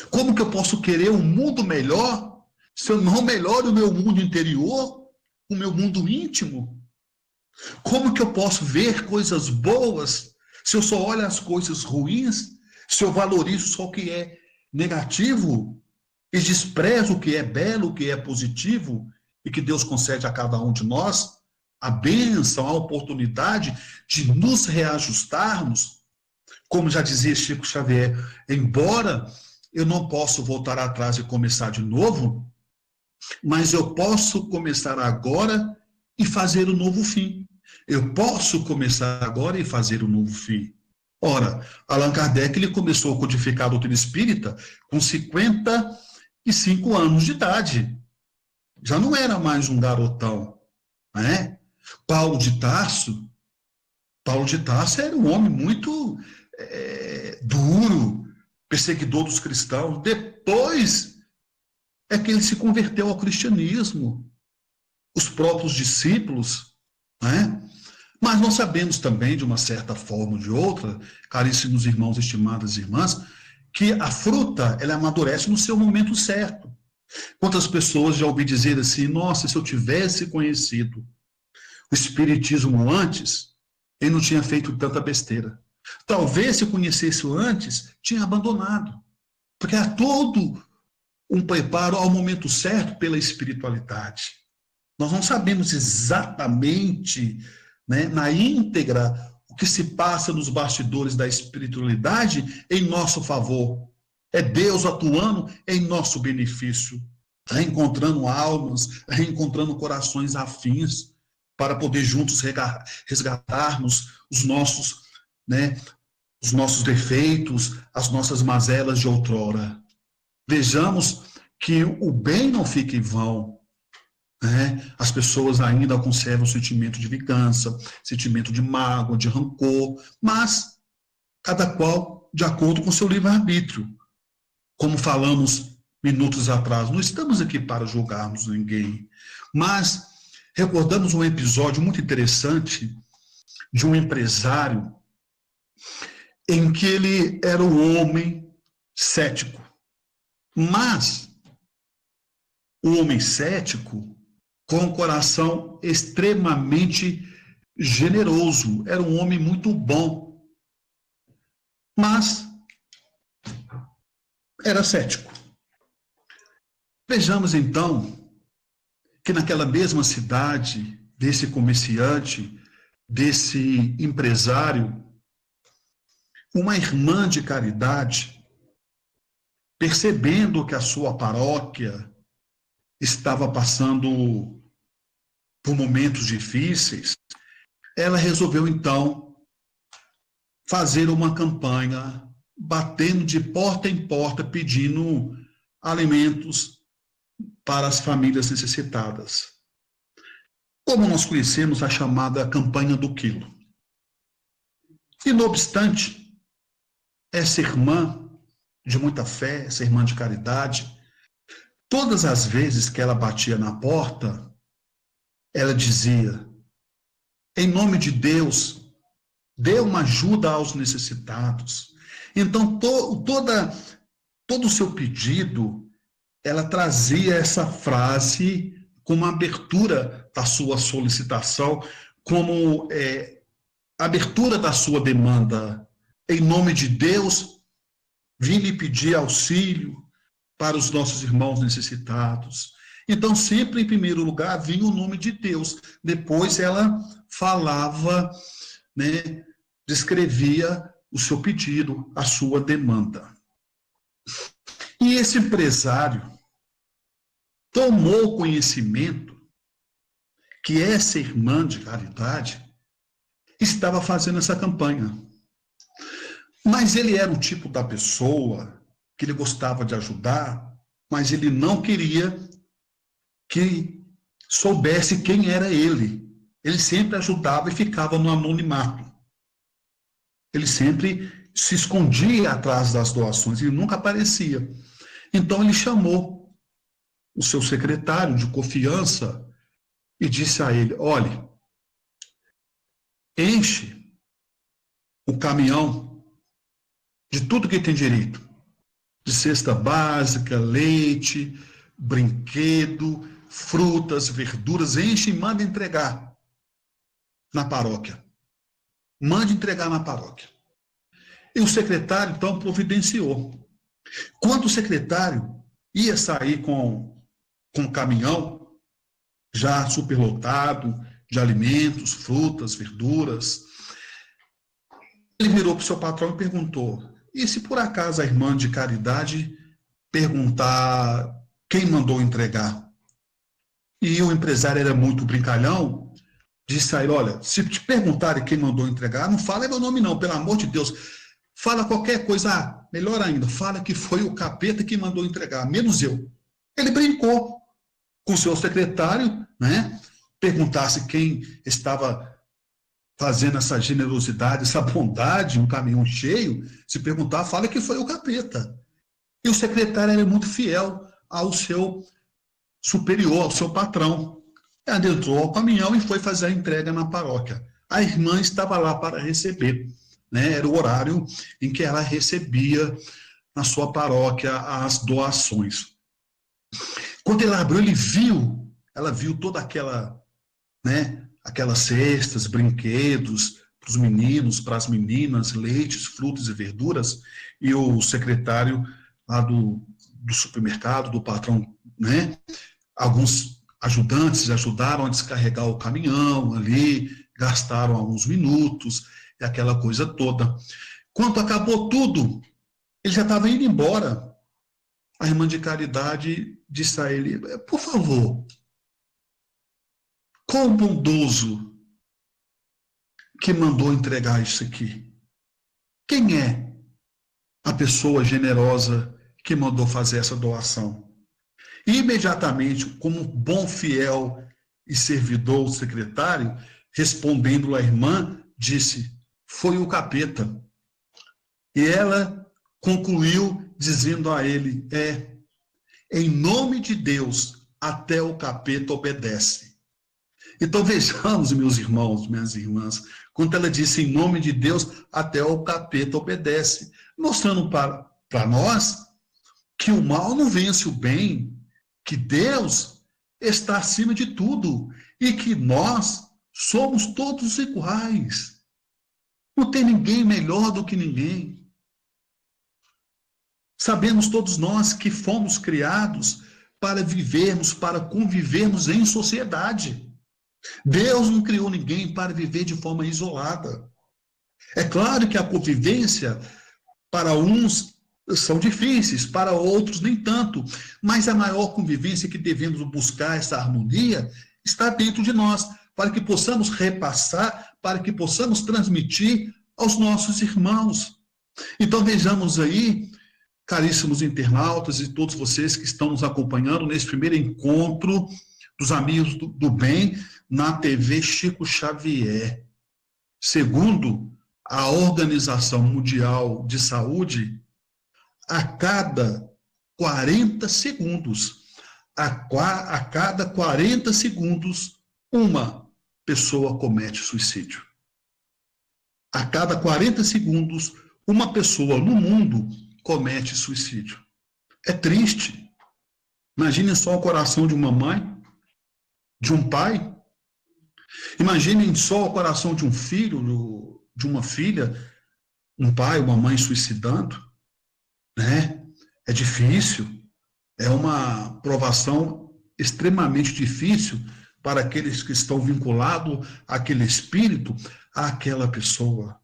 Como que eu posso querer um mundo melhor se eu não melhoro o meu mundo interior, o meu mundo íntimo? Como que eu posso ver coisas boas se eu só olho as coisas ruins, se eu valorizo só o que é negativo e desprezo o que é belo, o que é positivo, e que Deus concede a cada um de nós a bênção, a oportunidade de nos reajustarmos? Como já dizia Chico Xavier, embora eu não possa voltar atrás e começar de novo, mas eu posso começar agora e fazer um novo fim. Eu posso começar agora e fazer um novo fim. Ora, Allan Kardec ele começou a codificar a doutrina espírita com 55 anos de idade. Já não era mais um garotão, né? Paulo de Tarso era um homem muito duro, perseguidor dos cristãos. Depois é que ele se converteu ao cristianismo. Os próprios discípulos, né? Mas nós sabemos também, de uma certa forma ou de outra, caríssimos irmãos, estimadas irmãs, que a fruta, ela amadurece no seu momento certo. Quantas pessoas já ouvi dizer assim, nossa, se eu tivesse conhecido o Espiritismo antes, ele não tinha feito tanta besteira. Talvez, se eu conhecesse antes, tinha abandonado. Porque há todo um preparo ao momento certo pela espiritualidade. Nós não sabemos exatamente, né, na íntegra, o que se passa nos bastidores da espiritualidade em nosso favor. É Deus atuando em nosso benefício, reencontrando almas, reencontrando corações afins, para poder juntos resgatarmos os nossos defeitos, as nossas mazelas de outrora. Vejamos que o bem não fica em vão. As pessoas ainda conservam sentimento de vingança, sentimento de mágoa, de rancor, mas cada qual de acordo com seu livre-arbítrio. Como falamos minutos atrás, não estamos aqui para julgarmos ninguém, mas recordamos um episódio muito interessante de um empresário em que ele era um homem cético, mas um homem cético com um coração extremamente generoso. Era um homem muito bom, mas era cético. Vejamos então que naquela mesma cidade, desse comerciante, desse empresário, uma irmã de caridade, percebendo que a sua paróquia estava passando por momentos difíceis, ela resolveu, então, fazer uma campanha, batendo de porta em porta, pedindo alimentos para as famílias necessitadas. Como nós conhecemos a chamada campanha do quilo. E, não obstante, essa irmã de muita fé, essa irmã de caridade, todas as vezes que ela batia na porta, ela dizia: em nome de Deus, dê uma ajuda aos necessitados. Então, todo o seu pedido, ela trazia essa frase como abertura da sua solicitação, como abertura da sua demanda. Em nome de Deus, vim lhe pedir auxílio para os nossos irmãos necessitados. Então, sempre em primeiro lugar vinha o nome de Deus. Depois ela falava, né, descrevia o seu pedido, a sua demanda. E esse empresário tomou conhecimento que essa irmã de caridade estava fazendo essa campanha. Mas ele era o tipo da pessoa que ele gostava de ajudar, mas ele não queria que soubesse quem era ele. Ele sempre ajudava e ficava no anonimato. Ele sempre se escondia atrás das doações, ele nunca aparecia. Então ele chamou o seu secretário de confiança e disse a ele: olhe, enche o caminhão de tudo que tem direito, de cesta básica, leite, brinquedo, frutas, verduras, enche e manda entregar na paróquia. Mande entregar na paróquia. E o secretário, então, providenciou. Quando o secretário ia sair com o caminhão, já superlotado de alimentos, frutas, verduras, ele virou para o seu patrão e perguntou: e se por acaso a irmã de caridade perguntar quem mandou entregar? E o empresário era muito brincalhão, disse a ele: olha, se te perguntarem quem mandou entregar, não fala meu nome não, pelo amor de Deus. Fala qualquer coisa, melhor ainda, fala que foi o capeta que mandou entregar, menos eu. Ele brincou com o seu secretário, né? Perguntasse quem estava fazendo essa generosidade, essa bondade, um caminhão cheio, se perguntar, fala que foi o capeta. E o secretário era muito fiel ao seu superior, ao seu patrão. Ele adentrou ao caminhão e foi fazer a entrega na paróquia. A irmã estava lá para receber, né? Era o horário em que ela recebia na sua paróquia as doações. Quando ele abriu, ela viu toda aquela, né, aquelas cestas, brinquedos para os meninos, para as meninas, leites, frutas e verduras, e o secretário lá do supermercado, do patrão, né, alguns ajudantes ajudaram a descarregar o caminhão ali, gastaram alguns minutos, e aquela coisa toda. Quando acabou tudo, ele já estava indo embora. A irmã de caridade disse a ele: por favor, qual o bondoso que mandou entregar isso aqui? Quem é a pessoa generosa que mandou fazer essa doação? E imediatamente, como bom fiel e servidor secretário, respondendo a irmã, disse: foi o capeta. E ela concluiu dizendo a ele: em nome de Deus, até o capeta obedece. Então vejamos, meus irmãos, minhas irmãs, quando ela disse em nome de Deus, até o capeta obedece, mostrando para nós que o mal não vence o bem, que Deus está acima de tudo e que nós somos todos iguais. Não tem ninguém melhor do que ninguém. Sabemos todos nós que fomos criados para vivermos, para convivermos em sociedade. Deus não criou ninguém para viver de forma isolada. É claro que a convivência, para uns, são difíceis, para outros nem tanto. Mas a maior convivência que devemos buscar, essa harmonia, está dentro de nós, para que possamos repassar, para que possamos transmitir aos nossos irmãos. Então vejamos aí, caríssimos internautas e todos vocês que estão nos acompanhando nesse primeiro encontro dos amigos do bem na TV Chico Xavier. Segundo a Organização Mundial de Saúde, a cada 40 segundos, a cada 40 segundos, uma pessoa comete suicídio. A cada 40 segundos, uma pessoa no mundo comete suicídio. É triste. Imaginem só o coração de uma mãe, de um pai. Imaginem só o coração de um filho, de uma filha, um pai, uma mãe suicidando, né? É difícil, é uma provação extremamente difícil para aqueles que estão vinculados àquele espírito, àquela pessoa.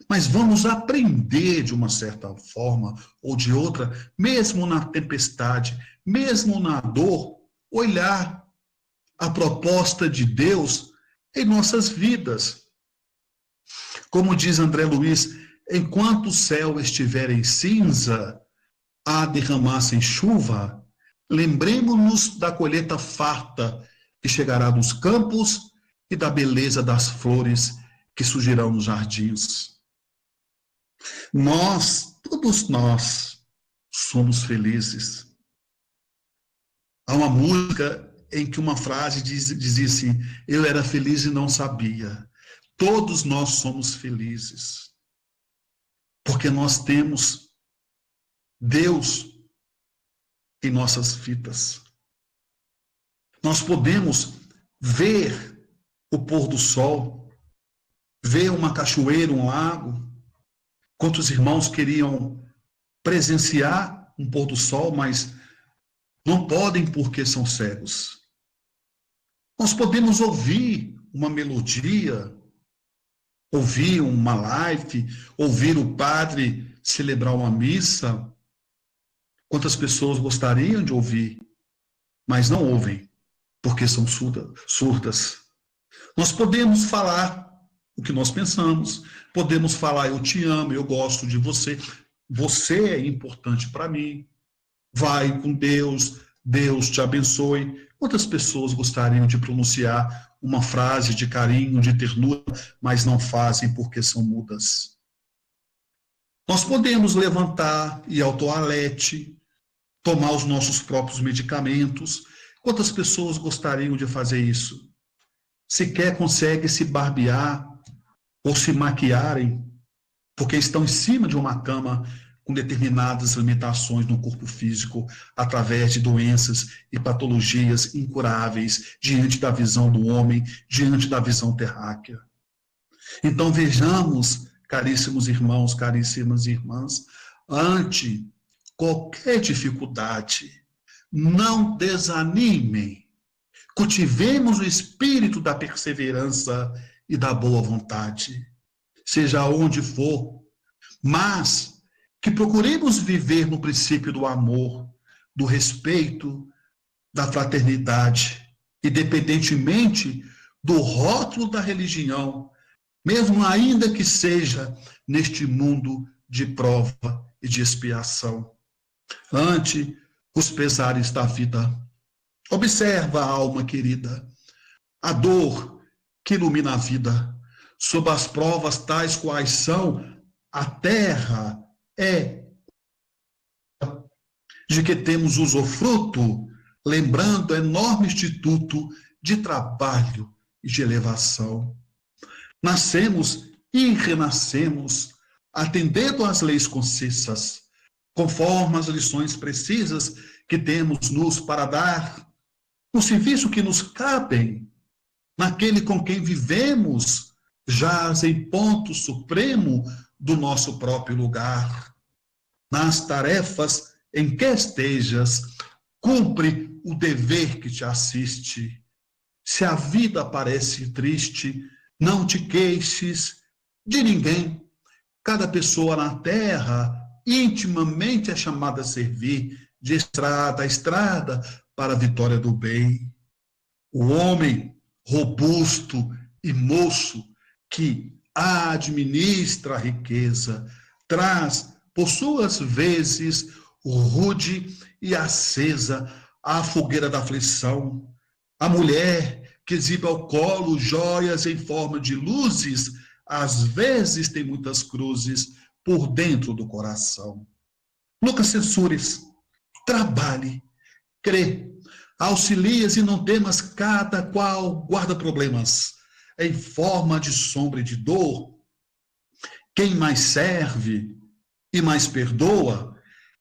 Mas vamos aprender de uma certa forma ou de outra, mesmo na tempestade, mesmo na dor, olhar a proposta de Deus em nossas vidas. Como diz André Luiz, enquanto o céu estiver em cinza, a derramar-se em chuva, lembremos-nos da colheita farta que chegará nos campos e da beleza das flores que surgirão nos jardins. Nós, todos nós, somos felizes. Há uma música em que uma frase dizia assim: eu era feliz e não sabia. Todos nós somos felizes, porque nós temos Deus em nossas vidas. Nós podemos ver o pôr do sol, ver uma cachoeira, um lago. Quantos irmãos queriam presenciar um pôr do sol, mas não podem porque são cegos. Nós podemos ouvir uma melodia, ouvir uma live, ouvir o padre celebrar uma missa. Quantas pessoas gostariam de ouvir, mas não ouvem, porque são surdas. Nós podemos falar o que nós pensamos, podemos falar: eu te amo, eu gosto de você, você é importante para mim, vai com Deus, Deus te abençoe. Quantas pessoas gostariam de pronunciar uma frase de carinho, de ternura, mas não fazem porque são mudas? Nós podemos levantar, ir ao toalete, tomar os nossos próprios medicamentos. Quantas pessoas gostariam de fazer isso? Sequer conseguem se barbear ou se maquiarem, porque estão em cima de uma cama com determinadas limitações no corpo físico, através de doenças e patologias incuráveis, diante da visão do homem, diante da visão terráquea. Então vejamos, caríssimos irmãos, caríssimas irmãs, ante qualquer dificuldade, não desanimem, cultivemos o espírito da perseverança e da boa vontade, seja onde for, mas que procuremos viver no princípio do amor, do respeito, da fraternidade, independentemente do rótulo da religião, mesmo ainda que seja neste mundo de prova e de expiação. Ante os pesares da vida, observa a alma querida, a dor que ilumina a vida, sob as provas tais quais são, a terra é de que temos usufruto, lembrando o enorme instituto de trabalho e de elevação. Nascemos e renascemos, atendendo às leis concisas, conforme as lições precisas que temos nos para dar, no serviço que nos cabem, naquele com quem vivemos, jaz em ponto supremo do nosso próprio lugar. Nas tarefas em que estejas, cumpre o dever que te assiste. Se a vida parece triste, não te queixes de ninguém. Cada pessoa na terra intimamente é chamada a servir de estrada a estrada para a vitória do bem. O homem robusto e moço que administra a riqueza, traz, por suas vezes, rude e acesa a fogueira da aflição. A mulher que exibe ao colo joias em forma de luzes, às vezes tem muitas cruzes por dentro do coração. Nunca censures, trabalhe, crê, auxilias e não temas, cada qual guarda problemas em forma de sombra e de dor. Quem mais serve e mais perdoa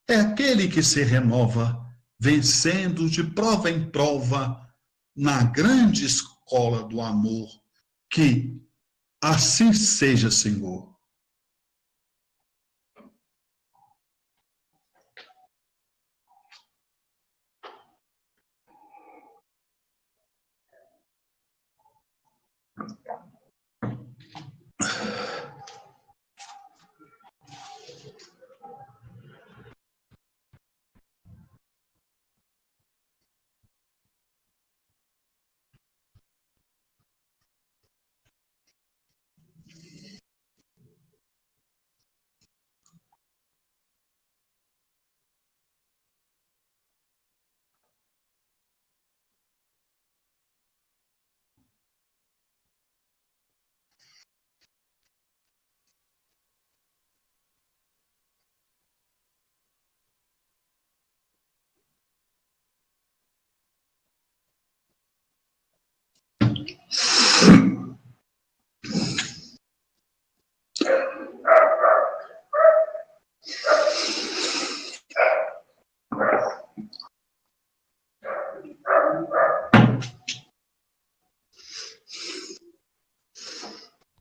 é aquele que se renova, vencendo de prova em prova na grande escola do amor. Que assim seja, Senhor.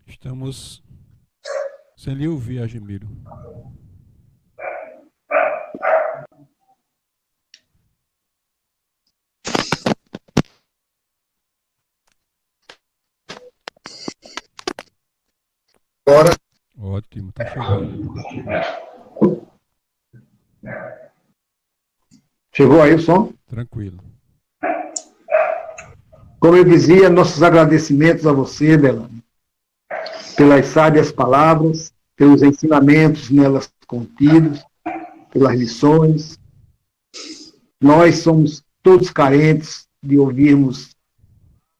Estamos sem lhe ouvir, Agemiro. Agora. Ótimo, tá chegando. Chegou aí o som? Tranquilo. Como eu dizia, nossos agradecimentos a você, Delane, pelas sábias palavras, pelos ensinamentos nelas contidos, pelas lições. Nós somos todos carentes de ouvirmos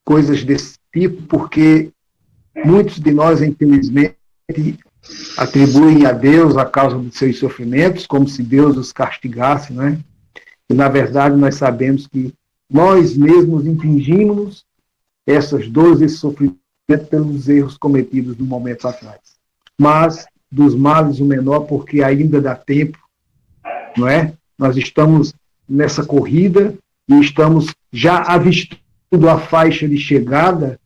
coisas desse tipo, porque muitos de nós, infelizmente, atribuem a Deus a causa dos seus sofrimentos, como se Deus os castigasse, né? E, na verdade, nós sabemos que nós mesmos infligimos essas dores, esse sofrimento, pelos erros cometidos no momento atrás. Mas, dos males o menor, porque ainda dá tempo, não é? Nós estamos nessa corrida e estamos já avistando a faixa de chegada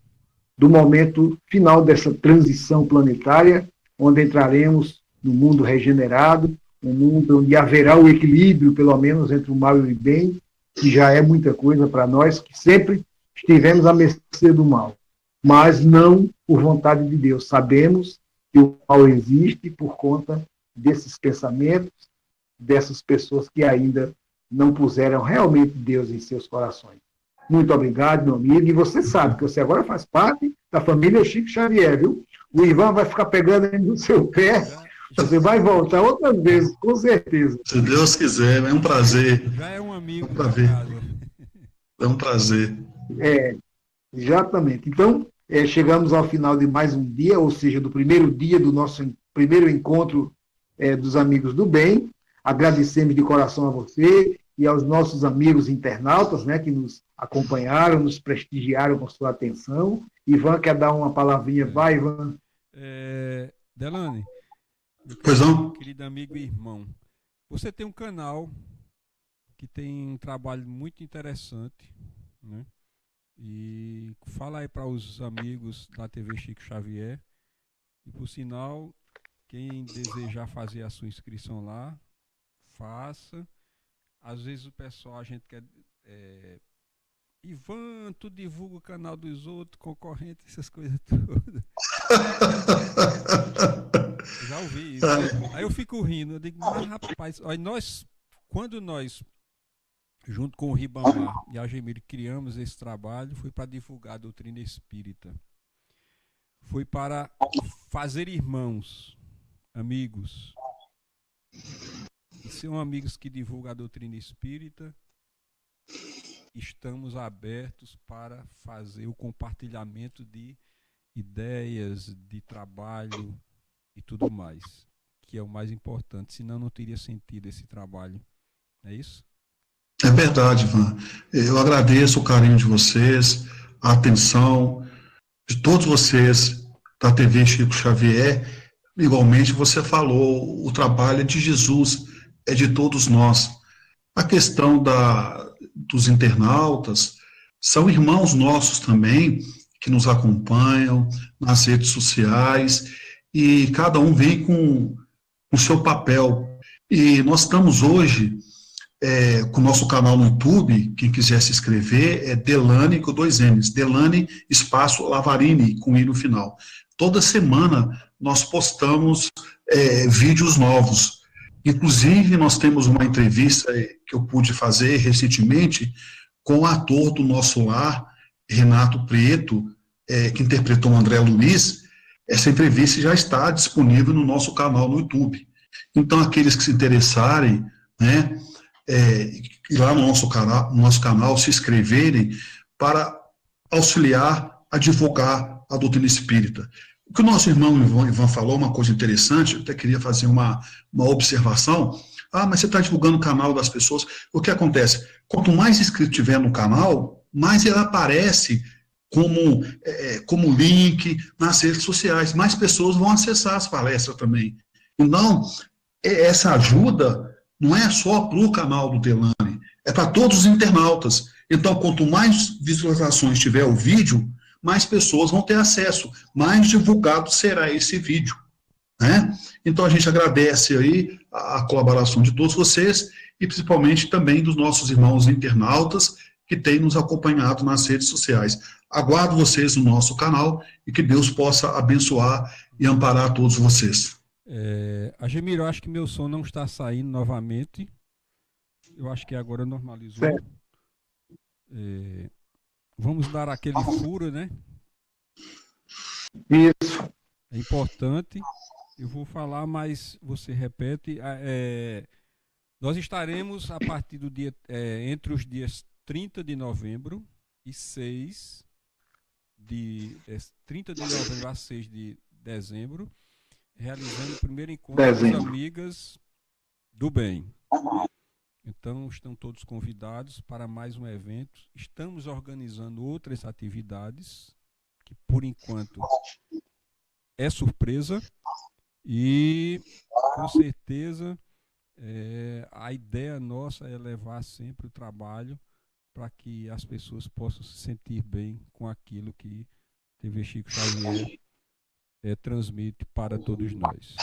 do momento final dessa transição planetária, onde entraremos no mundo regenerado, um mundo onde haverá o equilíbrio, pelo menos, entre o mal e o bem, que já é muita coisa para nós, que sempre estivemos à mercê do mal. Mas não por vontade de Deus. Sabemos que o mal existe por conta desses pensamentos, dessas pessoas que ainda não puseram realmente Deus em seus corações. Muito obrigado, meu amigo. E você sabe que você agora faz parte da família Chico Xavier, viu? O Ivan vai ficar pegando aí no seu pé. Você vai voltar outras vezes, com certeza. Se Deus quiser, é um prazer. Já é um amigo da casa. É um prazer. Exatamente. Então, chegamos ao final de mais um dia, ou seja, do primeiro dia do nosso primeiro encontro dos Amigos do Bem. Agradecemos de coração a você e aos nossos amigos internautas, né, que nos acompanharam, nos prestigiaram com sua atenção. Ivan quer dar uma palavrinha? Vai, Ivan. Delane, pois não? Querido amigo e irmão, você tem um canal que tem um trabalho muito interessante, né? E fala aí para os amigos da TV Chico Xavier. E por sinal, quem desejar fazer a sua inscrição lá, faça. Às vezes o pessoal, a gente quer... Ivan, tu divulga o canal dos outros, concorrentes, essas coisas todas. Já ouvi isso. Aí eu fico rindo, eu digo, mas rapaz, quando nós junto com o Ribamar e a Gemir, criamos esse trabalho, foi para divulgar a doutrina espírita. Foi para fazer irmãos, amigos. E são amigos que divulgam a doutrina espírita. Estamos abertos para fazer o compartilhamento de ideias, de trabalho e tudo mais, que é o mais importante, senão não teria sentido esse trabalho. É isso? É verdade, Ivan. Eu agradeço o carinho de vocês, a atenção de todos vocês da TV Chico Xavier. Igualmente, você falou, o trabalho é de Jesus, é de todos nós. A questão dos internautas, são irmãos nossos também, que nos acompanham nas redes sociais, e cada um vem com o seu papel. E nós estamos hoje com o nosso canal no YouTube, quem quiser se inscrever, é Delane, com 2 N's, Delane, espaço Lavarini, com I no final. Toda semana nós postamos vídeos novos. Inclusive, nós temos uma entrevista que eu pude fazer recentemente com o ator do Nosso Lar, Renato Prieto, que interpretou o André Luiz. Essa entrevista já está disponível no nosso canal no YouTube. Então, aqueles que se interessarem, né, ir lá no nosso canal, se inscreverem para auxiliar a divulgar a doutrina espírita. O que o nosso irmão Ivan falou, uma coisa interessante, eu até queria fazer uma observação. Mas você está divulgando o canal das pessoas. O que acontece? Quanto mais inscrito tiver no canal, mais ele aparece como link nas redes sociais. Mais pessoas vão acessar as palestras também. Então, essa ajuda não é só para o canal do Delane, é para todos os internautas. Então, quanto mais visualizações tiver o vídeo, mais pessoas vão ter acesso, mais divulgado será esse vídeo, né? Então, a gente agradece aí a colaboração de todos vocês e principalmente também dos nossos irmãos internautas que têm nos acompanhado nas redes sociais. Aguardo vocês no nosso canal e que Deus possa abençoar e amparar todos vocês. Agemir, eu acho que meu som não está saindo novamente. Eu acho que agora normalizou. Vamos dar aquele furo, né? Isso. É importante. Eu vou falar, mas você repete. Nós estaremos a partir do dia, entre os dias 30 de novembro e 6 de 30 de novembro a 6 de dezembro, realizando o primeiro encontro das Amigas do Bem. Então, estão todos convidados para mais um evento. Estamos organizando outras atividades, que por enquanto é surpresa. E, com certeza, a ideia nossa é levar sempre o trabalho para que as pessoas possam se sentir bem com aquilo que TV Chico Xavier transmite para todos nós.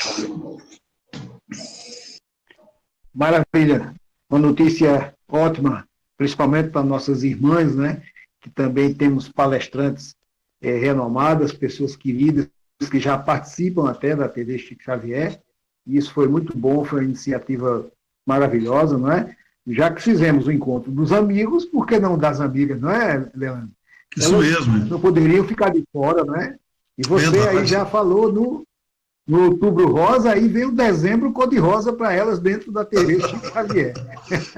Maravilha. Uma notícia ótima, principalmente para nossas irmãs, né? Que também temos palestrantes renomadas, pessoas queridas, que já participam até da TV Chico Xavier. E isso foi muito bom, foi uma iniciativa maravilhosa, não é? Já que fizemos o encontro dos amigos, por que não das amigas, não é, Leandro? Isso mesmo. Não poderiam ficar de fora, não é? E você aí já falou no Outubro Rosa, aí vem o Dezembro cor-de-rosa para elas dentro da TV Chico Xavier.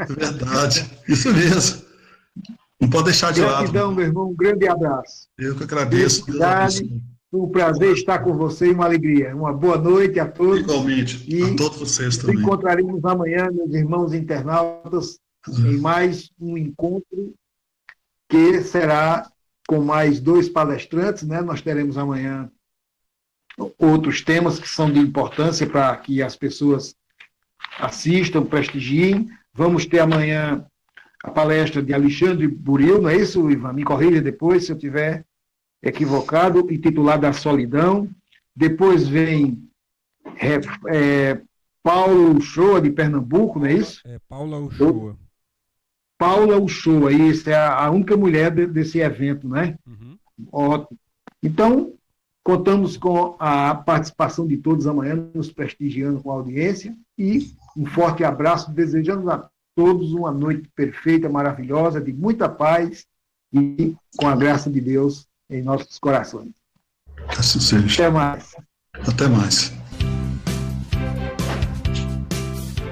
Verdade, isso mesmo. Não pode deixar de lado. Gratidão, meu irmão, um grande abraço. Eu que agradeço. Um prazer estar com você e uma alegria. Uma boa noite a todos. Igualmente, a todos vocês também. Nos encontraremos amanhã, meus irmãos internautas, em mais um encontro que será com mais 2 palestrantes, né? Nós teremos amanhã outros temas que são de importância para que as pessoas assistam, prestigiem. Vamos ter amanhã a palestra de Alexandre Buril, não é isso, Ivan? Me corrija depois se eu estiver equivocado, intitulada A Solidão. Depois vem Paulo Uchoa, de Pernambuco, não é isso? Paula Uchoa. Paula Uchoa, isso é a única mulher desse evento, né? Uhum. Ótimo. Então, contamos com a participação de todos amanhã, nos prestigiando com a audiência, e um forte abraço, desejando a todos uma noite perfeita, maravilhosa, de muita paz e com a graça de Deus em nossos corações. Assim seja. Até mais. Até mais.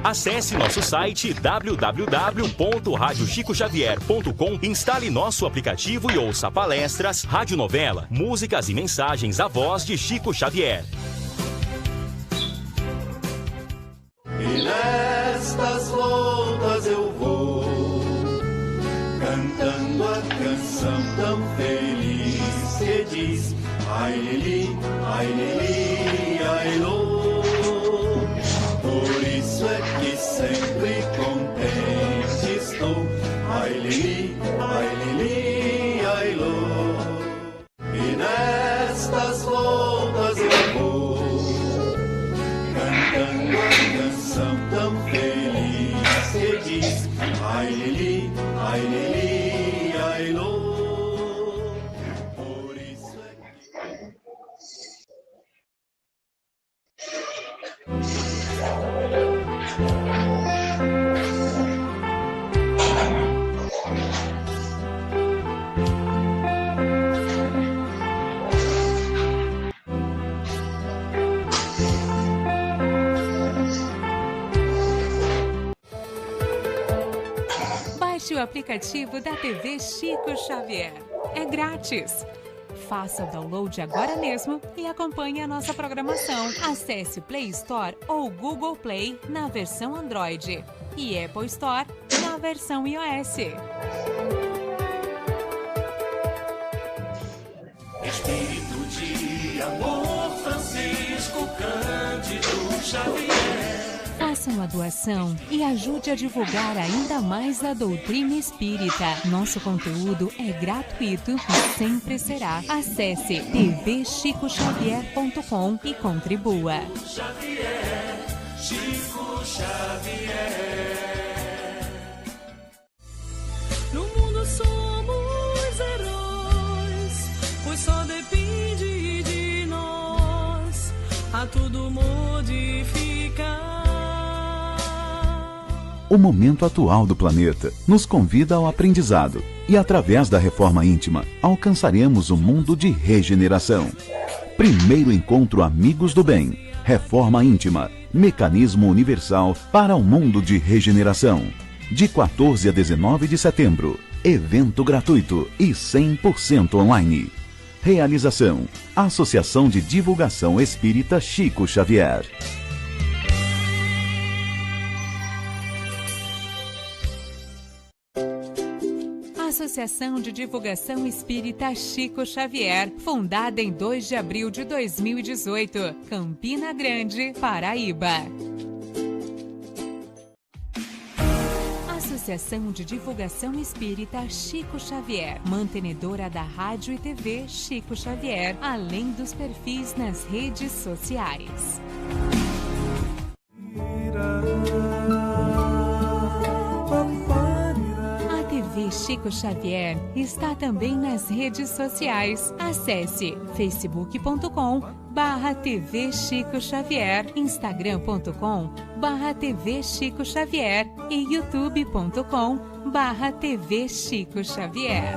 Acesse nosso site www.radiochicoxavier.com, instale nosso aplicativo e ouça palestras, radionovela, músicas e mensagens à voz de Chico Xavier. E nestas voltas eu vou, cantando a canção tão feliz que diz: ai lili, ai lili, ai lô. Por isso é que sempre contente estou. Ai lili, ai lô. E nestas voltas eu vou, cantando a canção tão feliz que diz: ai lili, ai lô. Por isso é Baixe o aplicativo da TV Chico Xavier. É grátis. Faça o download agora mesmo e acompanhe a nossa programação. Acesse Play Store ou Google Play na versão Android e Apple Store na versão iOS. Espírito de amor, Francisco Cândido Xavier. Faça uma doação e ajude a divulgar ainda mais a doutrina espírita. Nosso conteúdo é gratuito e sempre será. Acesse tvchicoxavier.com e contribua. Chico Xavier. No mundo somos heróis, pois só depende de nós a tudo modificar. O momento atual do planeta nos convida ao aprendizado e, através da reforma íntima, alcançaremos um mundo de regeneração. Primeiro encontro Amigos do Bem. Reforma íntima. Mecanismo universal para um mundo de regeneração. De 14 a 19 de setembro. Evento gratuito e 100% online. Realização: Associação de Divulgação Espírita Chico Xavier. Associação de Divulgação Espírita Chico Xavier, fundada em 2 de abril de 2018, Campina Grande, Paraíba. Associação de Divulgação Espírita Chico Xavier, mantenedora da Rádio e TV Chico Xavier, além dos perfis nas redes sociais. TV Chico Xavier está também nas redes sociais. Acesse facebook.com/TV Chico Xavier, instagram.com/TV Chico Xavier e youtube.com/TV Chico Xavier.